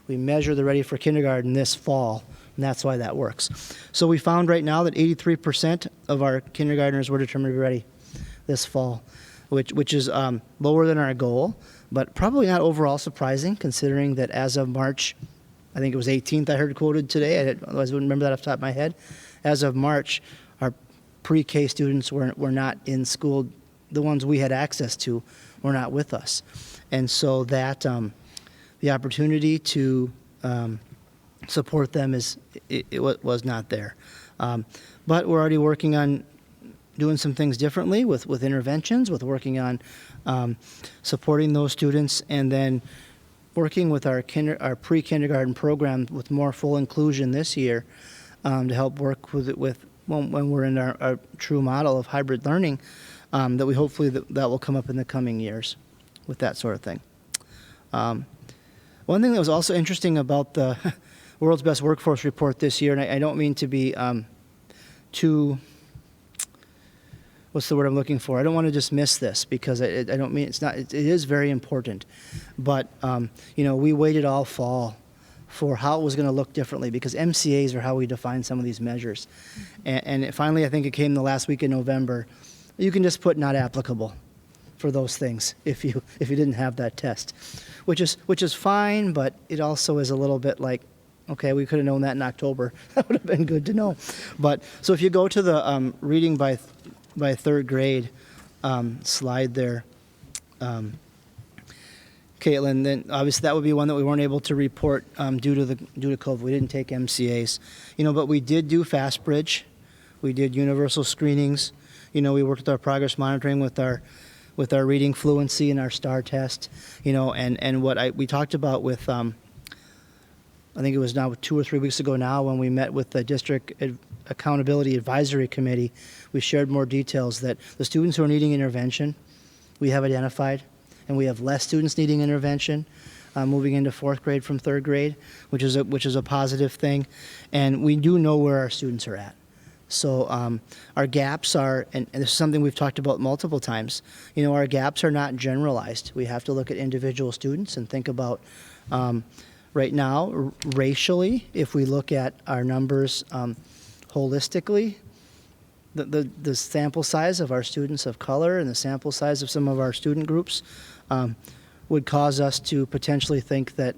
we measure the Ready for Kindergarten this fall, and that's why that works. So we found right now that 83% of our kindergartners were determined to be ready this fall, which is lower than our goal, but probably not overall surprising, considering that as of March, I think it was 18th I heard quoted today, otherwise I wouldn't remember that off the top of my head. As of March, our pre-K students were not in school. The ones we had access to were not with us. And so that the opportunity to support them was not there. But we're already working on doing some things differently with interventions, with working on supporting those students, and then working with our pre-kindergarten program with more full inclusion this year to help work with when we're in our true model of hybrid learning, that we hopefully that will come up in the coming years with that sort of thing. One thing that was also interesting about the World's Best Workforce Report this year, and I don't mean to be too, what's the word I'm looking for? I don't want to dismiss this, because I don't mean it is very important. But, we waited all fall for how it was going to look differently, because MCAs are how we define some of these measures. And finally, I think it came the last week in November. You can just put not applicable for those things if you didn't have that test, which is fine, but it also is a little bit like, okay, we could have known that in October. That would have been good to know. But so if you go to the reading by third grade slide there, Caitlin, then obviously that would be one that we weren't able to report due to COVID. We didn't take MCAs, but we did do Fast Bridge, we did universal screenings. We worked with our progress monitoring with our reading fluency and our STAR test. And what we talked about with I think it was now 2 or 3 weeks ago now when we met with the District Accountability Advisory Committee, we shared more details that the students who are needing intervention, we have identified, and we have less students needing intervention moving into 4th grade from 3rd grade, which is a positive thing. And we do know where our students are at. So our gaps are, and this is something we've talked about multiple times, our gaps are not generalized. We have to look at individual students and think about right now, racially, if we look at our numbers holistically, the sample size of our students of color and the sample size of some of our student groups would cause us to potentially think that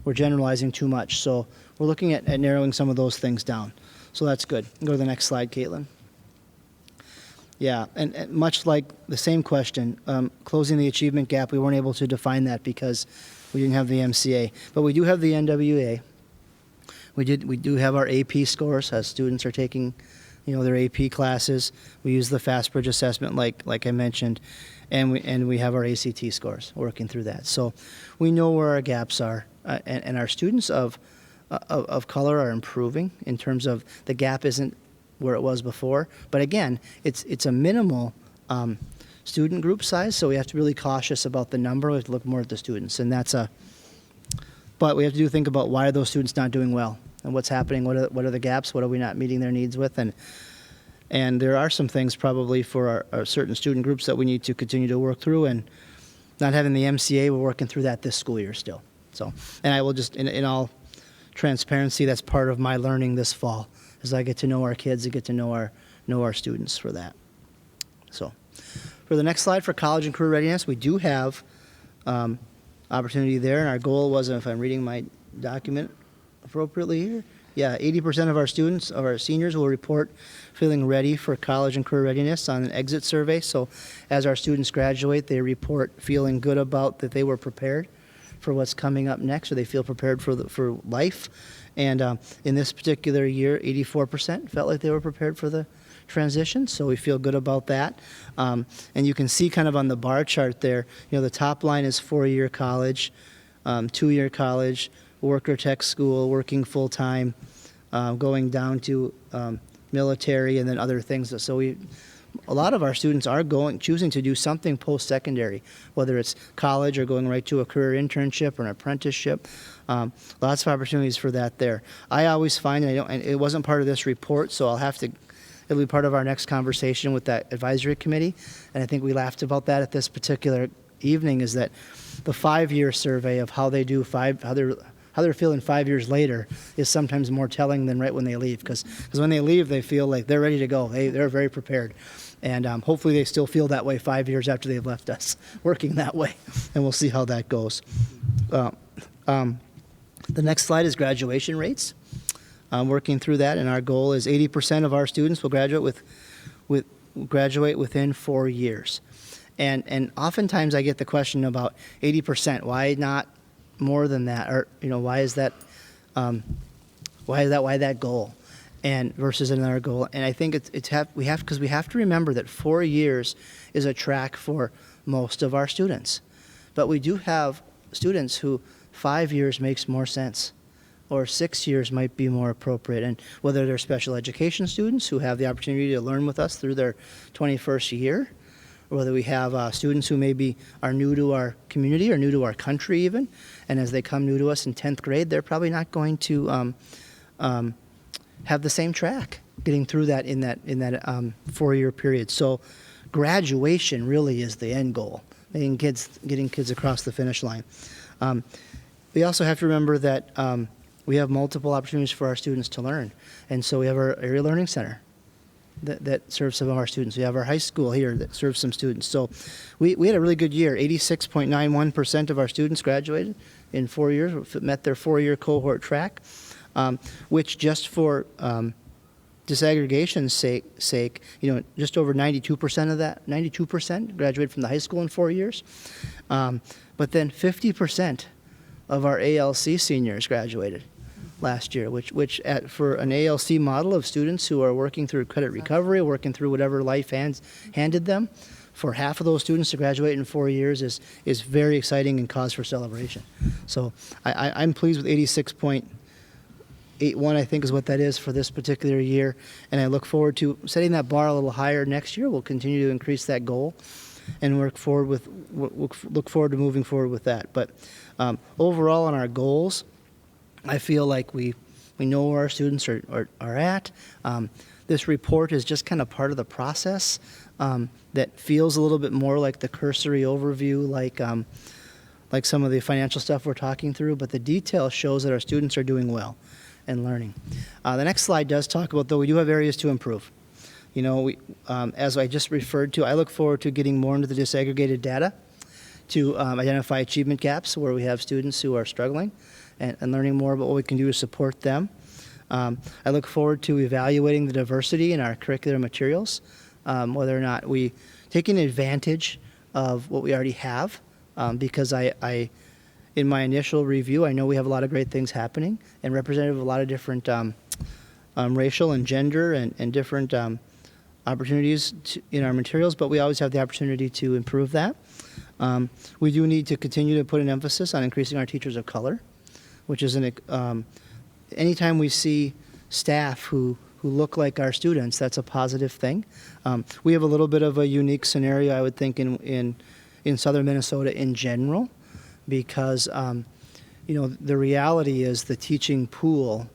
we're generalizing too much. So we're looking at narrowing some of those things down. So that's good. Go to the next slide, Caitlin. Yeah, and much like the same question, closing the achievement gap, we weren't able to define that because we didn't have the MCA. But we do have the NWA. We do have our AP scores as students are taking, their AP classes. We use the Fast Bridge assessment, like I mentioned, and we have our ACT scores working through that. So we know where our gaps are, and our students of color are improving in terms of the gap isn't where it was before. But again, it's a minimal student group size, so we have to be really cautious about the number. We have to look more at the students, and but we have to think about why are those students not doing well, and what's happening, what are the gaps, what are we not meeting their needs with, and there are some things probably for our certain student groups that we need to continue to work through, and not having the MCA, we're working through that this school year still. So, and I will just, in all transparency, that's part of my learning this fall, as I get to know our kids and get to know our students for that. So for the next slide, for college and career readiness, we do have opportunity there, and our goal was, if I'm reading my document appropriately here, yeah, 80% of our students, of our seniors, will report feeling ready for college and career readiness on an exit survey. So as our students graduate, they report feeling good about that they were prepared for what's coming up next, or they feel prepared for life. And in this particular year, 84% felt like they were prepared for the transition, so we feel good about that. And you can see kind of on the bar chart there, the top line is 4-year college, 2-year college, work or tech school, working full-time, going down to military, and then other things. So a lot of our students are choosing to do something post-secondary, whether it's college or going right to a career internship or an apprenticeship. Lots of opportunities for that there. I always find, and it wasn't part of this report, so it'll be part of our next conversation with that advisory committee, and I think we laughed about that at this particular evening, is that the 5-year survey of how they do how they're feeling 5 years later is sometimes more telling than right when they leave, because when they leave, they feel like they're ready to go. They're very prepared. And hopefully they still feel that way 5 years after they've left us, working that way. And we'll see how that goes. The next slide is graduation rates. Working through that, and our goal is 80% of our students will graduate within 4 years. And oftentimes I get the question about 80%. Why not more than that? Or why is that? Why that goal? And versus another goal. And I think we have to remember that 4 years is a track for most of our students, but we do have students who 5 years makes more sense, or 6 years might be more appropriate. And whether they're special education students who have the opportunity to learn with us through their 21st year, or whether we have students who maybe are new to our community or new to our country even, and as they come new to us in 10th grade, they're probably not going to have the same track getting through that in that 4-year period. So graduation really is the end goal, getting kids across the finish line. We also have to remember that we have multiple opportunities for our students to learn. And so we have our area learning center that serves some of our students. We have our high school here that serves some students. So we had a really good year. 86.91% of our students graduated in 4 years, met their 4-year cohort track, which just for disaggregation's sake, just over 92% of that, 92% graduated from the high school in 4 years. But then 50% of our ALC seniors graduated last year, which for an ALC model of students who are working through credit recovery, working through whatever life handed them, for half of those students to graduate in 4 years is very exciting and cause for celebration. So I'm pleased with 86.81, I think is what that is for this particular year, and I look forward to setting that bar a little higher next year. We'll continue to increase that goal and look forward to moving forward with that. But overall on our goals, I feel like we know where our students are at. This report is just kind of part of the process that feels a little bit more like the cursory overview, like some of the financial stuff we're talking through, but the detail shows that our students are doing well and learning. The next slide does talk about, though, we do have areas to improve. As I just referred to, I look forward to getting more into the disaggregated data to identify achievement gaps where we have students who are struggling and learning more about what we can do to support them. I look forward to evaluating the diversity in our curricular materials, whether or not we taking advantage of what we already have, because I in my initial review, I know we have a lot of great things happening and representative of a lot of different racial and gender and different opportunities in our materials, but we always have the opportunity to improve that. We do need to continue to put an emphasis on increasing our teachers of color, which is anytime we see staff who look like our students, that's a positive thing. We have a little bit of a unique scenario, I would think, in southern Minnesota in general, because the reality is the teaching pool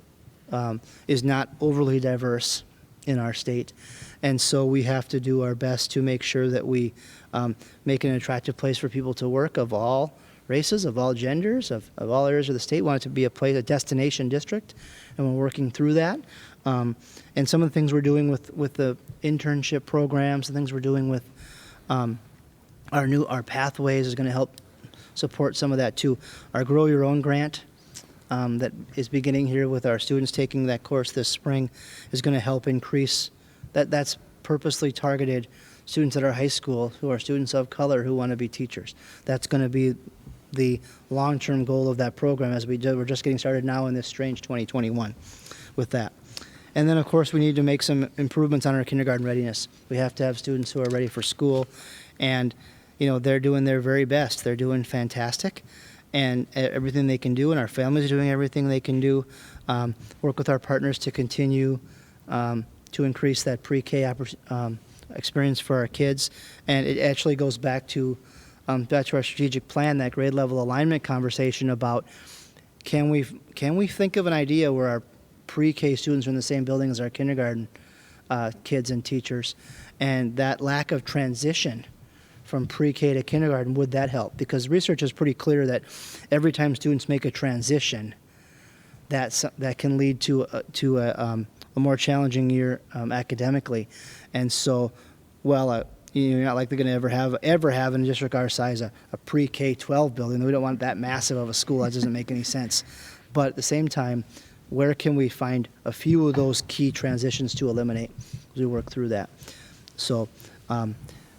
is not overly diverse in our state, and so we have to do our best to make sure that we make it an attractive place for people to work of all races, of all genders, of all areas of the state. We want it to be a destination district, and we're working through that. And some of the things we're doing with the internship programs, the things we're doing with our pathways is going to help support some of that too. Our Grow Your Own grant that is beginning here with our students taking that course this spring is going to help increase that. That's purposely targeted students at our high school who are students of color who want to be teachers. That's going to be the long-term goal of that program as we do. We're just getting started now in this strange 2021 with that. And then, of course, we need to make some improvements on our kindergarten readiness. We have to have students who are ready for school, and they're doing their very best. They're doing fantastic, and everything they can do, and our families are doing everything they can do. Work with our partners to continue to increase that pre-K experience for our kids, and it actually goes back to our strategic plan, that grade level alignment conversation about can we think of an idea where our pre-K students are in the same building as our kindergarten kids and teachers, and that lack of transition from pre-K to kindergarten, would that help? Because research is pretty clear that every time students make a transition, that can lead to a more challenging year academically. And so, you're not likely going to ever have in a district our size a pre-K-12 building. We don't want that massive of a school. That doesn't make any sense. But at the same time, where can we find a few of those key transitions to eliminate as we work through that? So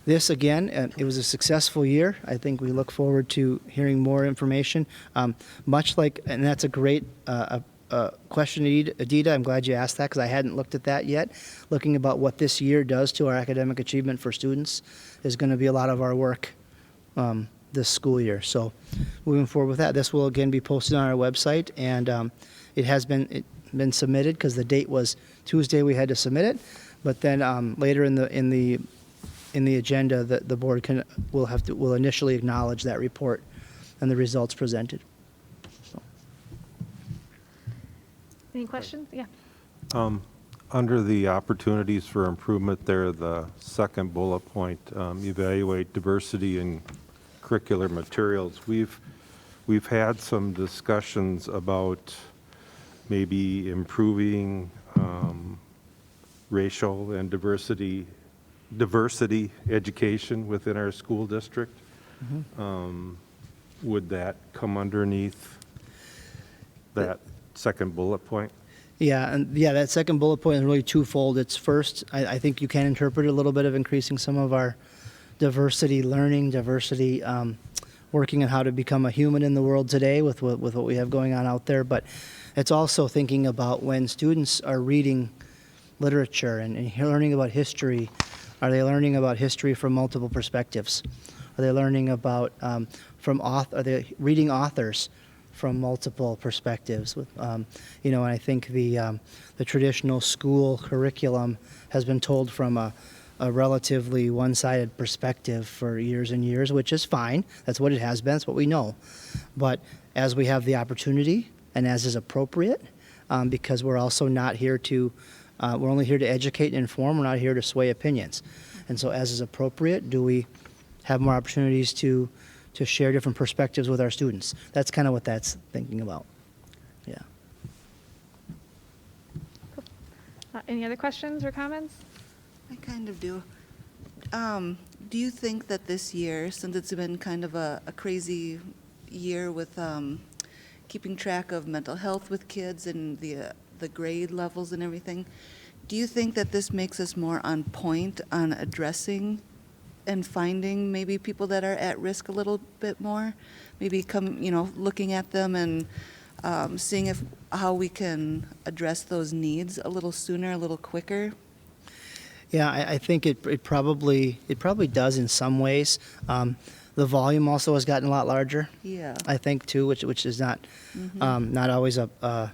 this, again, it was a successful year. I think we look forward to hearing more information. And that's a great question, Adita. I'm glad you asked that because I hadn't looked at that yet. Looking about what this year does to our academic achievement for students is going to be a lot of our work this school year. So moving forward with that, this will again be posted on our website, and it has been submitted because the date was Tuesday. We had to submit it, but then later in the agenda, the board will initially acknowledge that report and the results presented. So. Any questions? Yeah. Under the opportunities for improvement there, the second bullet point, evaluate diversity in curricular materials. We've had some discussions about maybe improving racial and diversity education within our school district. Mm-hmm. Would that come underneath that second bullet point? Yeah, that second bullet point is really twofold. It's first, I think you can interpret a little bit of increasing some of our diversity learning, working on how to become a human in the world today with what we have going on out there. But it's also thinking about when students are reading literature and learning about history, are they learning about history from multiple perspectives? Are they learning about are they reading authors from multiple perspectives? And I think the traditional school curriculum has been told from a relatively one-sided perspective for years and years, which is fine. That's what it has been. That's what we know. But as we have the opportunity, and as is appropriate, because we're also not here to, we're only here to educate and inform. We're not here to sway opinions. And so as is appropriate, do we have more opportunities to share different perspectives with our students? That's kind of what that's thinking about. Yeah. Any other questions or comments? I kind of do. Do you think that this year, since it's been kind of a crazy year with keeping track of mental health with kids and the grade levels and everything, do you think that this makes us more on point on addressing and finding maybe people that are at risk a little bit more? Maybe looking at them and seeing how we can address those needs a little sooner, a little quicker? Yeah, I think it probably does in some ways. The volume also has gotten a lot larger. Yeah. I think too, which is not not always a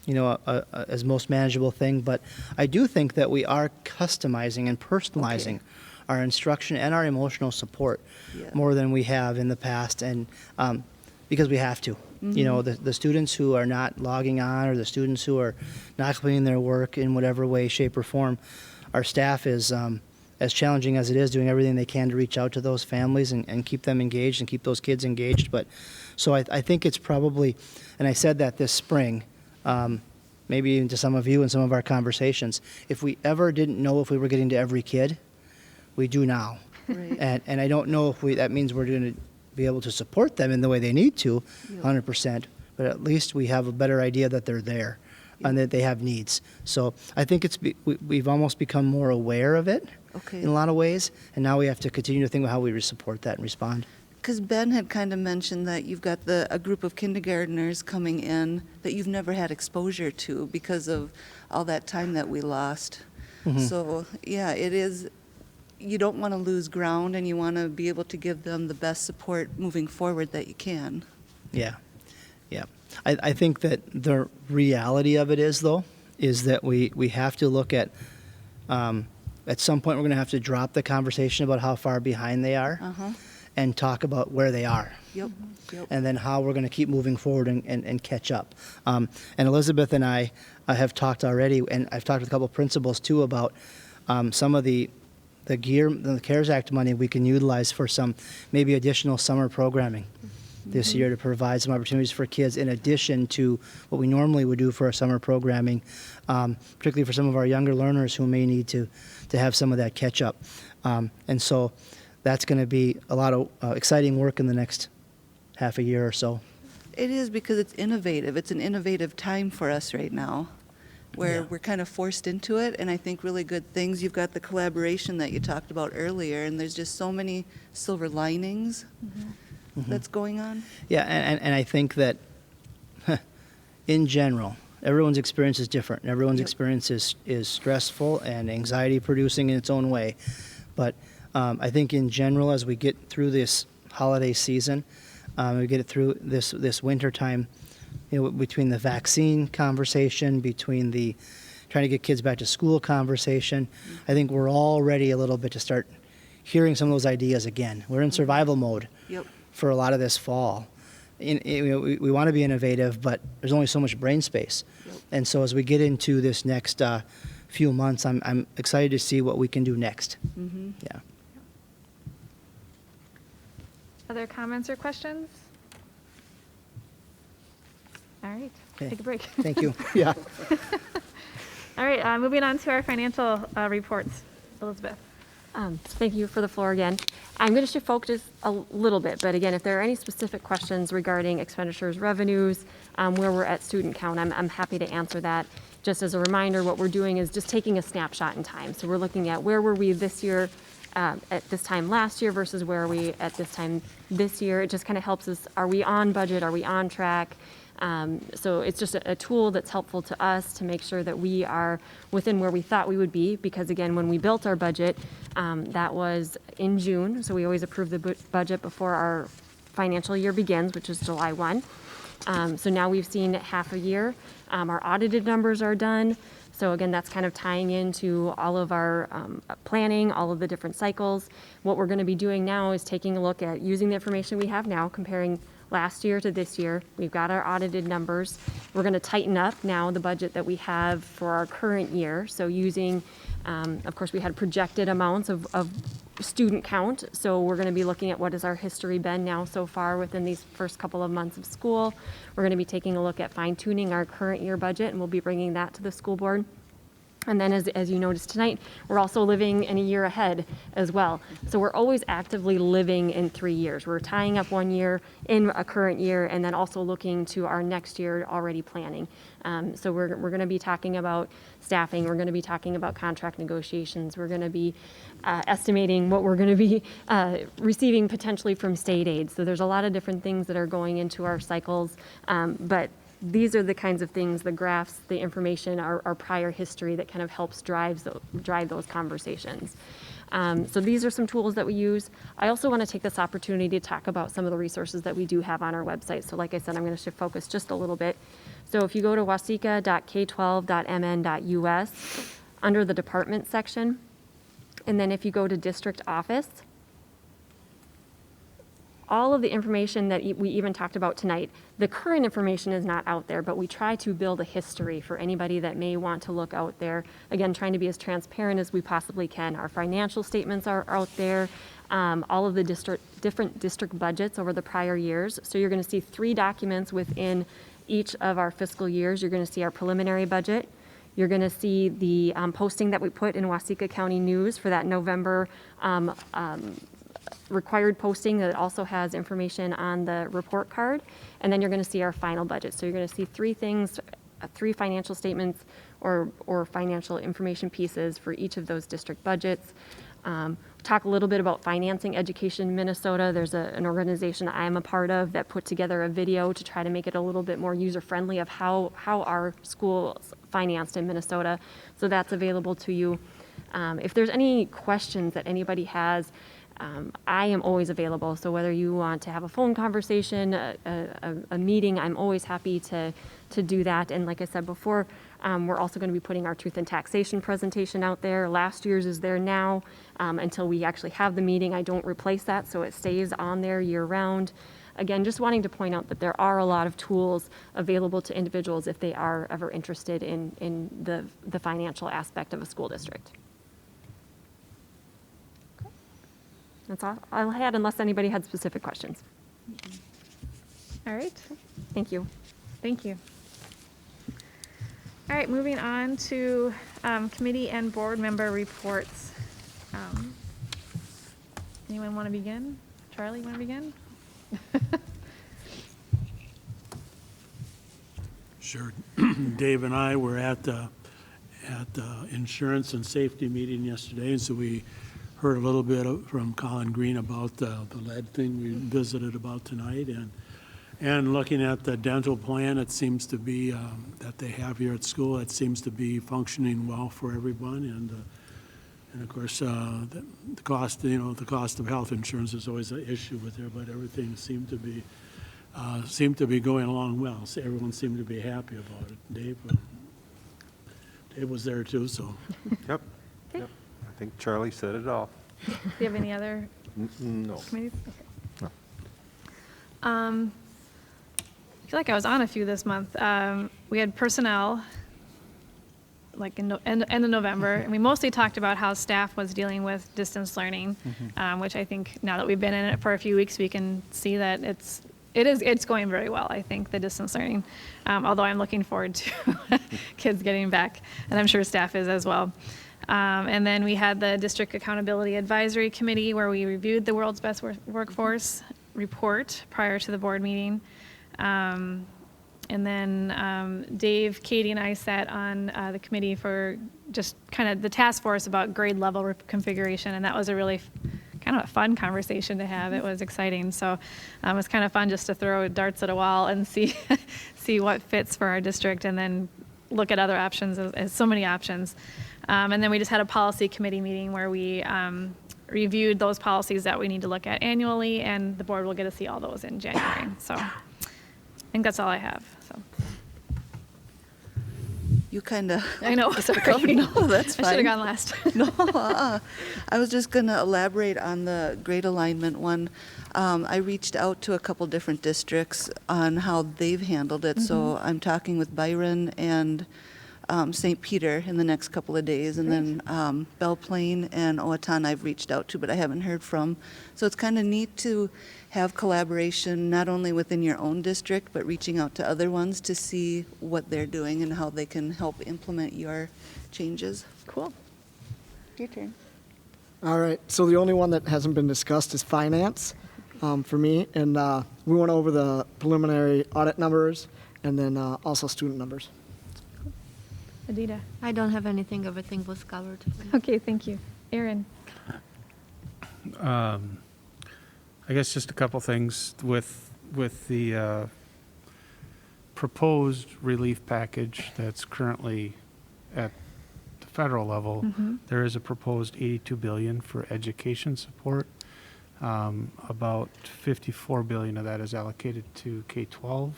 as most manageable thing. But I do think that we are customizing and personalizing our instruction and our emotional support more than we have in the past, and because we have to. Mm-hmm. The students who are not logging on, or the students who are not completing their work in whatever way, shape, or form, our staff is as challenging as it is, doing everything they can to reach out to those families and keep them engaged and keep those kids engaged. But so I think it's probably, and I said that this spring, maybe even to some of you in some of our conversations, if we ever didn't know if we were getting to every kid, we do now. Right. And I don't know if that means we're going to be able to support them in the way they need to, 100%, but at least we have a better idea that they're there and that they have needs. So I think we've almost become more aware of it Okay. in a lot of ways, and now we have to continue to think about how we support that and respond. Because Ben had kind of mentioned that you've got a group of kindergartners coming in that you've never had exposure to because of all that time that we lost. So, yeah, it is, you don't want to lose ground, and you want to be able to give them the best support moving forward that you can. Yeah, yeah. I think that the reality of it is, though, is that we have to look at some point we're going to have to drop the conversation about how far behind they are and talk about where they are. Yep, yep. And then how we're going to keep moving forward and catch up. And Elizabeth and I have talked already, and I've talked with a couple of principals too about some of the CARES Act money we can utilize for some maybe additional summer programming this year to provide some opportunities for kids in addition to what we normally would do for our summer programming, particularly for some of our younger learners who may need to have some of that catch up. And so that's going to be a lot of exciting work in the next half a year or so. It is, because it's innovative. It's an innovative time for us right now, where we're kind of forced into it, and I think really good things. You've got the collaboration that you talked about earlier, and there's just so many silver linings that's going on. Yeah, and I think that in general, everyone's experience is different. Everyone's experience is stressful and anxiety producing in its own way. But I think in general, as we get through this holiday season, we get it through this winter time, between the vaccine conversation, between the trying to get kids back to school conversation, I think we're all ready a little bit to start hearing some of those ideas again. We're in survival mode for a lot of this fall. We want to be innovative, but there's only so much brain space. And so as we get into this next few months, I'm excited to see what we can do next. Yeah. Other comments or questions? All right, Okay. take a break. Thank you. Yeah. All right, moving on to our financial reports. Elizabeth. Thank you for the floor again. I'm going to shift focus a little bit, but again, if there are any specific questions regarding expenditures, revenues, where we're at student count, I'm happy to answer that. Just as a reminder, what we're doing is just taking a snapshot in time. So we're looking at where were we this year at this time last year versus where are we at this time this year. It just kind of helps us, are we on budget, are we on track? So it's just a tool that's helpful to us to make sure that we are within where we thought we would be, because again, when we built our budget, that was in June, so we always approve the budget before our financial year begins, which is July 1. So now we've seen half a year. Our audited numbers are done. So again, that's kind of tying into all of our planning, all of the different cycles. What we're going to be doing now is taking a look at using the information we have now, comparing last year to this year. We've got our audited numbers. We're going to tighten up now the budget that we have for our current year. So using, of course, we had projected amounts of student count. So we're going to be looking at what has our history been now so far within these first couple of months of school. We're going to be taking a look at fine tuning our current year budget, and we'll be bringing that to the school board. And then as you noticed tonight, we're also living in a year ahead as well. So we're always actively living in 3 years. We're tying up 1 year in a current year and then also looking to our next year, already planning. So we're going to be talking about staffing. We're going to be talking about contract negotiations. We're going to be estimating what we're going to be receiving potentially from state aid. So there's a lot of different things that are going into our cycles, but these are the kinds of things, the graphs, the information, our prior history that kind of helps drive those conversations. So these are some tools that we use. I also want to take this opportunity to talk about some of the resources that we do have on our website. So like I said, I'm going to shift focus just a little bit. So if you go to waseca.k12.mn.us, under the department section, and then if you go to district office, all of the information that we even talked about tonight, the current information is not out there, but we try to build a history for anybody that may want to look out there. Again, trying to be as transparent as we possibly can. Our financial statements are out there, all of the different district budgets over the prior years. So you're going to see 3 documents within each of our fiscal years. You're going to see our preliminary budget. You're going to see the posting that we put in Waseca County News for that November required posting that also has information on the report card. And then you're going to see our final budget. So you're going to see 3 things, 3 financial statements or financial information pieces for each of those district budgets. Talk a little bit about Financing Education Minnesota. There's an organization I am a part of that put together a video to try to make it a little bit more user-friendly of how our schools financed in Minnesota. So that's available to you. If there's any questions that anybody has, I am always available. So whether you want to have a phone conversation, a meeting, I'm always happy to do that. And like I said before, we're also going to be putting our Truth in Taxation presentation out there. Last year's is there now. Until we actually have the meeting, I don't replace that, so it stays on there year-round. Again, just wanting to point out that there are a lot of tools available to individuals if they are ever interested in the financial aspect of a school district. That's all I had, unless anybody had specific questions. All right. Thank you. Thank you. All right, moving on to committee and board member reports. Anyone want to begin? Charlie, want to begin? Sure. Dave and I were at the insurance and safety meeting yesterday, and so we heard a little bit from Colin Green about the lead thing we visited about tonight, and looking at the dental plan, it seems to be that they have here at school, it seems to be functioning well for everyone, and of course the cost, the cost of health insurance is always an issue with there, but everything seemed to be going along well. So everyone seemed to be happy about it. Dave was there too, so. Yep. Yep. I think Charlie said it all. Do you have any other No. committees? Okay. No. I feel like I was on a few this month. We had personnel, like in end of November, and we mostly talked about how staff was dealing with distance learning, which I think now that we've been in it for a few weeks, we can see that it's going very well. I think the distance learning, although I'm looking forward to kids getting back, and I'm sure staff is as well. And then we had the District Accountability Advisory Committee where we reviewed the World's Best Workforce report prior to the board meeting. And then Dave, Katie, and I sat on the committee for just kind of the task force about grade level configuration, and that was a really kind of a fun conversation to have. It was exciting, so it was kind of fun just to throw darts at a wall and see what fits for our district, and then look at other options, as so many options. And then we just had a policy committee meeting where we reviewed those policies that we need to look at annually, and the board will get to see all those in January. So I think that's all I have. So You kind of. I know. Sorry. No, that's fine. I should have gone last. No, I was just going to elaborate on the grade alignment one. I reached out to a couple different districts on how they've handled it. So I'm talking with Byron and St. Peter in the next couple of days. And then Belle Plaine and Owatonna I've reached out to, but I haven't heard from. So it's kind of neat to have collaboration not only within your own district, but reaching out to other ones to see what they're doing and how they can help implement your changes. Cool. Your turn. All right, so the only one that hasn't been discussed is finance for me, and we went over the preliminary audit numbers and then also student numbers. Adita. I don't have anything. Everything was covered. Okay, thank you. Aaron. I guess just a couple things with the proposed relief package that's currently at the federal level. There is a proposed $82 billion for education support. About $54 billion of that is allocated to K-12. Of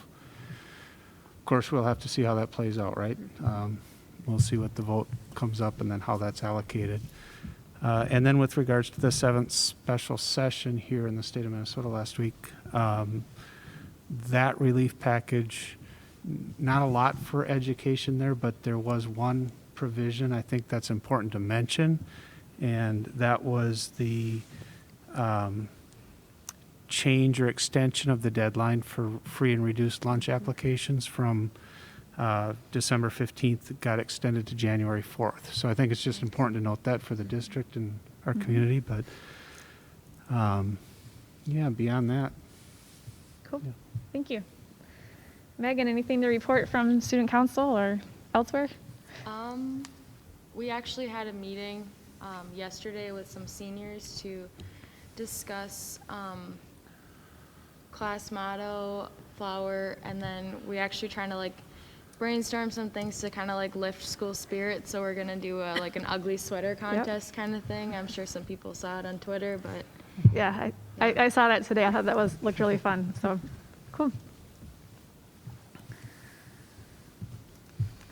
course, we'll have to see how that plays out, right? We'll see what the vote comes up and then how that's allocated. And then with regards to the 7th special session here in the state of Minnesota last week, that relief package, not a lot for education there, but there was one provision I think that's important to mention, and that was the change or extension of the deadline for free and reduced lunch applications from December 15th. It got extended to January 4th. So I think it's just important to note that for the district and our community, but yeah, beyond that. Cool. Thank you. Megan, anything to report from student council or elsewhere? We actually had a meeting yesterday with some seniors to discuss class motto, flower, and then we actually trying to like brainstorm some things to kind of like lift school spirit. So we're gonna do a, like an ugly sweater contest kind of thing. I'm sure some people saw it on Twitter, but Yeah, I saw that today. I thought that looked really fun. So cool.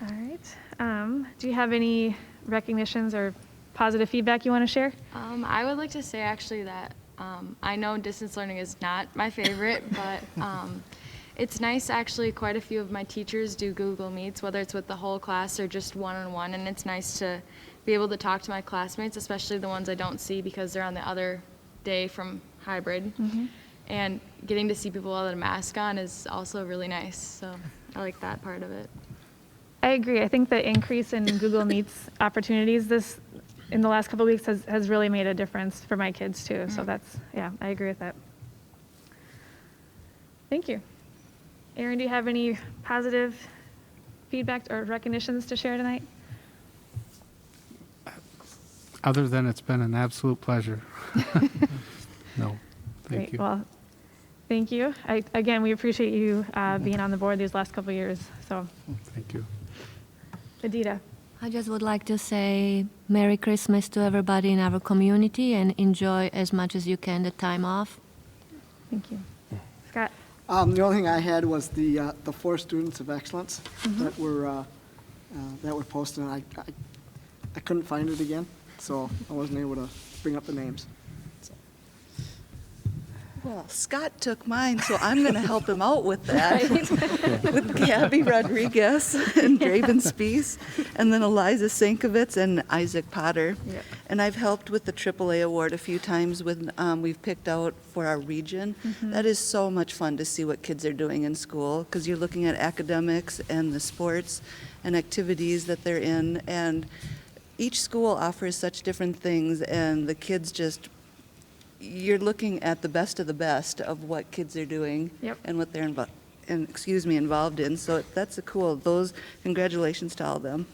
All right. Do you have any recognitions or positive feedback you want to share? I would like to say actually that I know distance learning is not my favorite, but it's nice actually quite a few of my teachers do Google Meets, whether it's with the whole class or just one-on-one, and it's nice to be able to talk to my classmates, especially the ones I don't see because they're on the other day from hybrid. And getting to see people without a mask on is also really nice, so I like that part of it. I agree. I think the increase in Google Meets opportunities in the last couple of weeks has really made a difference for my kids too. So yeah, I agree with that. Thank you. Erin, do you have any positive feedback or recognitions to share tonight? Other than it's been an absolute pleasure. No, thank Great. you. Well, thank you. Again, we appreciate you being on the board these last couple of years. So Thank you. Adita. I just would like to say Merry Christmas to everybody in our community and enjoy as much as you can the time off. Thank you. Scott. The only thing I had was the 4 students of excellence that were posted. And I couldn't find it again, so I wasn't able to bring up the names. Well, Scott took mine, so I'm going to help him out with that. With Gabby Rodriguez and Draven Spees, and then Eliza Sankovitz and Isaac Potter. Yep. And I've helped with the AAA award a few times with, we've picked out for our region. That is so much fun to see what kids are doing in school, because you're looking at academics and the sports and activities that they're in. And each school offers such different things, and the kids just, you're looking at the best of what kids are doing and what they're involved in. So that's congratulations to all of them.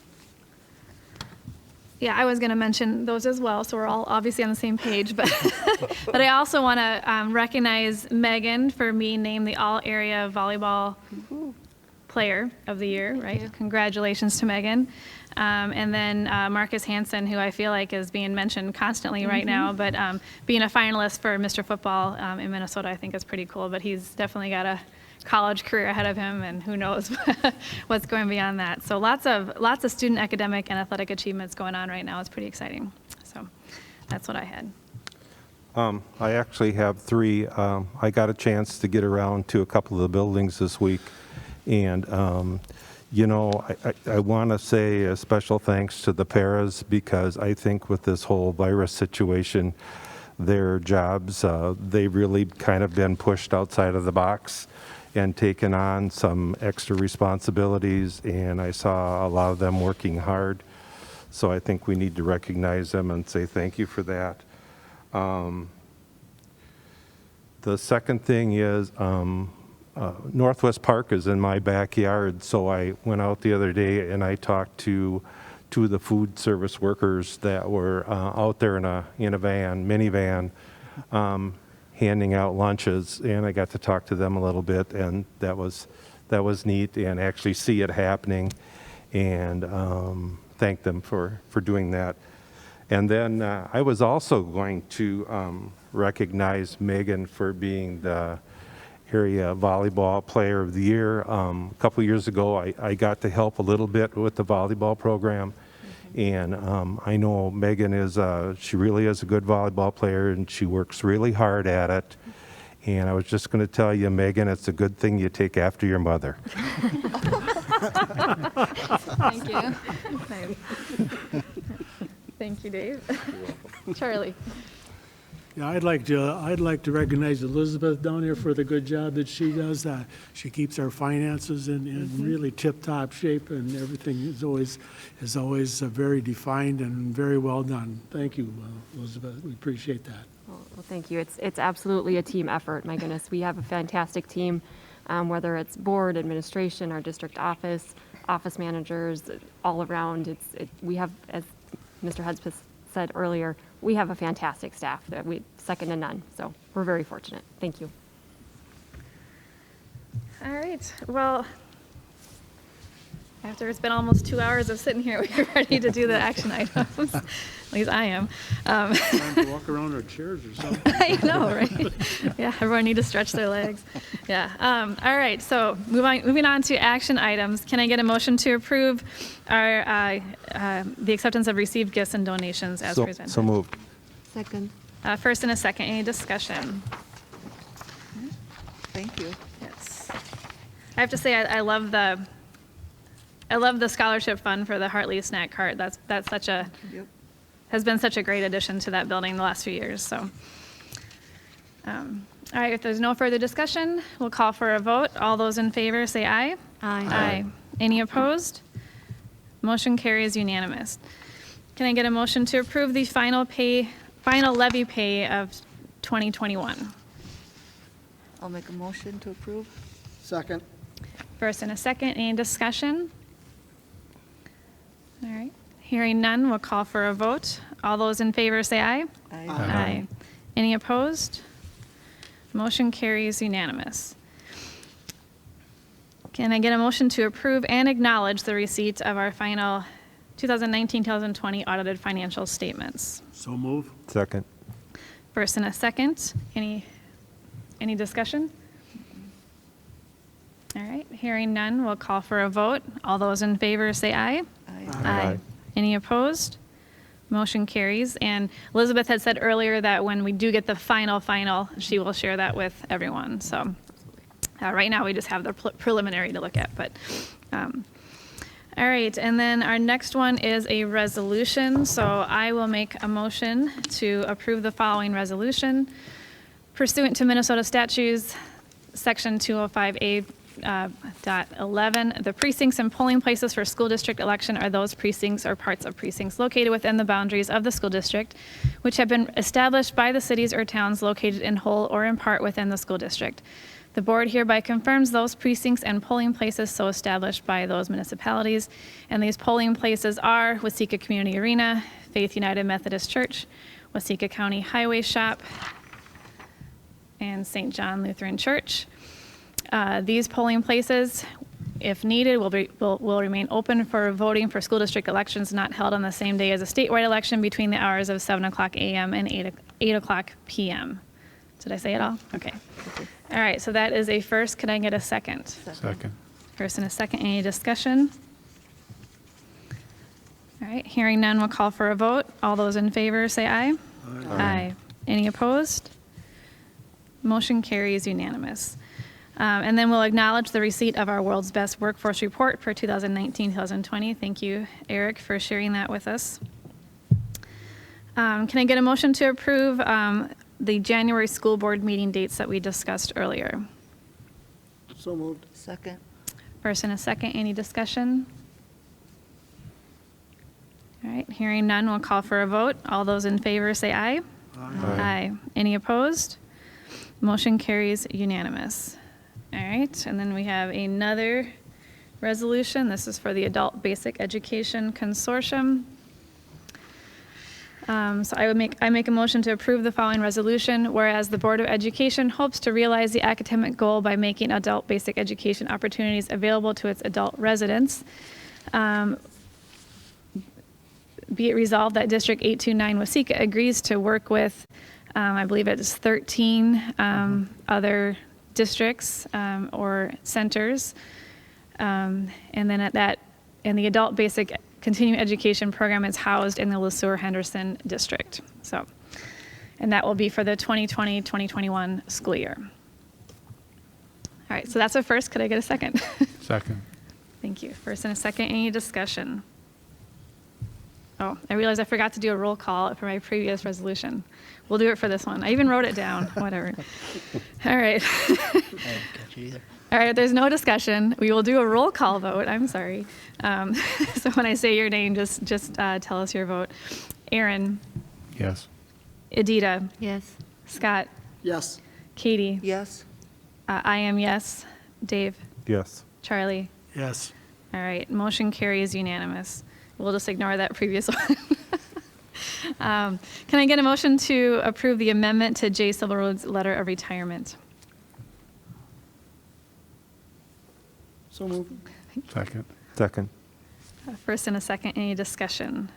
Yeah, I was going to mention those as well, so we're all obviously on the same page. But but I also want to recognize Megan for being named the All-Area Volleyball Player of the Year, right? Congratulations to Megan. And then Marcus Hansen, who I feel like is being mentioned constantly right now, but being a finalist for Mr. Football in Minnesota, I think is pretty cool. But he's definitely got a college career ahead of him, and who knows what's going beyond that. So lots of student academic and athletic achievements going on right now. It's pretty exciting. So that's what I had. I actually have 3. I got a chance to get around to a couple of the buildings this week, and you know, I want to say a special thanks to the paras, because I think with this whole virus situation, their jobs, they've really kind of been pushed outside of the box and taken on some extra responsibilities, and I saw a lot of them working hard. So I think we need to recognize them and say thank you for that. The second thing is, Northwest Park is in my backyard, so I went out the other day and I talked to 2 of the food service workers that were out there in a minivan, handing out lunches, and I got to talk to them a little bit, and that was neat, and actually see it happening, and thank them for doing that. And then I was also going to recognize Megan for being the area volleyball player of the year. A couple years ago, I got to help a little bit with the volleyball program, And I know Megan is, she really is a good volleyball player, and she works really hard at it. And I was just going to tell you, Megan, it's a good thing you take after your mother. Thank you. Thank you, Dave. Charlie. Yeah, I'd like to recognize Elizabeth down here for the good job that she does. She keeps our finances in really tip-top shape, and everything is always very defined and very well done. Thank you, Elizabeth. We appreciate that. Well, thank you. It's absolutely a team effort. My goodness, we have a fantastic team, whether it's board, administration, our district office managers, all around. We have, as Mr. Hudspeth said earlier, we have a fantastic staff that we second to none. So we're very fortunate. Thank you. All right. Well, after it's been almost 2 hours of sitting here, we're ready to do the action items. At least I am. Time to walk around our chairs or something. I know, right? Yeah, everyone need to stretch their legs. Yeah. All right. So moving on to action items. Can I get a motion to approve our the acceptance of received gifts and donations as presented? So moved. Second. First and a second. Any discussion? Thank you. Yes. I have to say I love the scholarship fund for the Hartley snack cart. That's such a has been such a great addition to that building the last few years. So, all right. If there's no further discussion, we'll call for a vote. All those in favor, say aye. Aye. Any opposed? Motion carries unanimous. Can I get a motion to approve the final levy pay of 2021? I'll make a motion to approve. Second. First and a second. Any discussion? All right. Hearing none, we'll call for a vote. All those in favor say aye. Aye. Aye. Any opposed? Motion carries unanimous. Can I get a motion to approve and acknowledge the receipt of our final 2019-2020 audited financial statements? So move. Second. First and a second. Any discussion? All right. Hearing none, we'll call for a vote. All those in favor say aye. Aye. Any opposed? Motion carries. And Elizabeth had said earlier that when we do get the final, she will share that with everyone. So right now we just have the preliminary to look at. But all right. And then our next one is a resolution. So I will make a motion to approve the following resolution. Pursuant to Minnesota statutes, Section 205A. .11, the precincts and polling places for school district election are those precincts or parts of precincts located within the boundaries of the school district, which have been established by the cities or towns located in whole or in part within the school district. The board hereby confirms those precincts and polling places so established by those municipalities, and these polling places are Waseca Community Arena, Faith United Methodist Church, Waseca County Highway Shop, and St. John Lutheran Church. These polling places, if needed, will remain open for voting for school district elections not held on the same day as a statewide election between the hours of 7 o'clock a.m. and 8 o'clock p.m. Did I say it all? Okay. All right, so that is a first. Could I get a second? Second. First and a second. Any discussion? All right, hearing none, we'll call for a vote. All those in favor say aye. Aye. Any opposed? Motion carries unanimous. And then we'll acknowledge the receipt of our World's Best Workforce Report for 2019-2020. Thank you, Eric, for sharing that with us. Can I get a motion to approve the January school board meeting dates that we discussed earlier? So moved. Second. First and a second. Any discussion? All right, hearing none, we'll call for a vote. All those in favor say aye. Aye. Any opposed? Motion carries unanimous. All right, and then we have another resolution. This is for the Adult Basic Education Consortium. So I make a motion to approve the following resolution, whereas the Board of Education hopes to realize the academic goal by making adult basic education opportunities available to its adult residents. Be it resolved that District 829 Waseca agrees to work with, I believe it's 13 other districts or centers, and then the adult basic continuing education program is housed in the LeSueur-Henderson district. So, and that will be for the 2020-2021 school year. All right, so that's a first. Could I get a second? Second. Thank you. First and a second, any discussion? Oh, I realized I forgot to do a roll call for my previous resolution. We'll do it for this one. I even wrote it down, whatever. All right. I didn't catch it either. All right, if there's no discussion, we will do a roll call vote. I'm sorry. So when I say your name, just tell us your vote. Aaron, Yes. Edita, Yes. Scott, Yes. Katie, Yes. I am yes. Dave, Yes. Charlie. Yes. All right, motion carries unanimous. We'll just ignore that previous one. Can I get a motion to approve the amendment to J. Civil Road's letter of retirement? So moved. Second. Second. First and a second, any discussion?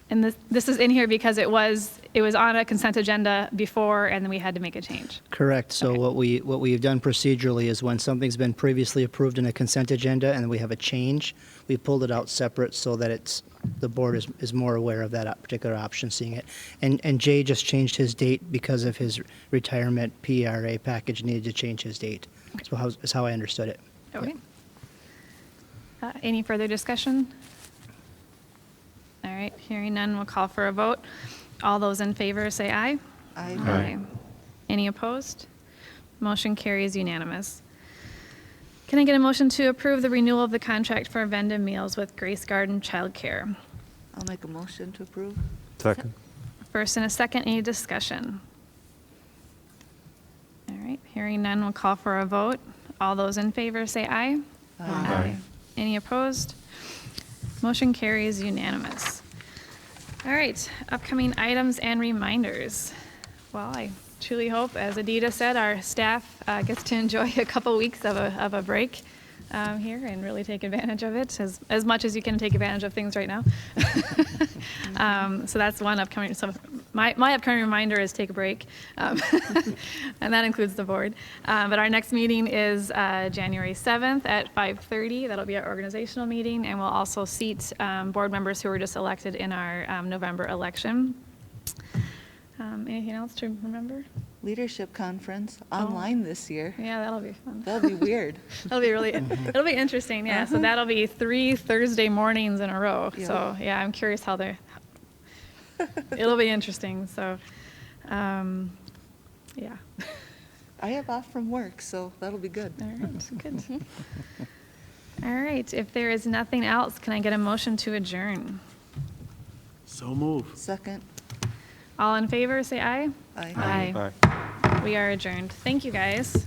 And this is in here because it was on a consent agenda before, and then we had to make a change. Correct. So Okay. what we've done procedurally is when something's been previously approved in a consent agenda and we have a change, we pulled it out separate so that the board is more aware of that particular option, seeing it. And Jay just changed his date because of his retirement PRA package needed to change his date. So that's how I understood it. Okay. Any further discussion? All right, hearing none, we'll call for a vote. All those in favor say aye. Aye. Aye. Any opposed? Motion carries unanimous. Can I get a motion to approve the renewal of the contract for vending meals with Grace Garden Childcare? I'll make a motion to approve. Second. First and a second, any discussion? All right, hearing none, we'll call for a vote. All those in favor say aye. Aye. Any opposed? Motion carries unanimous. All right, upcoming items and reminders. Well, I truly hope, as Adita said, our staff gets to enjoy a couple weeks of a break here and really take advantage of it as much as you can take advantage of things right now. So that's one upcoming. So my upcoming reminder is take a break, and that includes the board. But our next meeting is January 7th at 5:30. That'll be our organizational meeting, and we'll also seat board members who were just elected in our November election. Anything else to remember? Leadership conference online this year. Yeah, that'll be fun. That'll be weird. That'll be really, it'll be interesting, yeah. So that'll be 3 Thursday mornings in a row. Yeah. So, yeah, I'm curious how it'll be interesting, so, yeah. I have off from work, so that'll be good. All right, good. All right, if there is nothing else, can I get a motion to adjourn? So move. Second. All in favor, say aye. Aye. Aye. Aye. We are adjourned. Thank you, guys.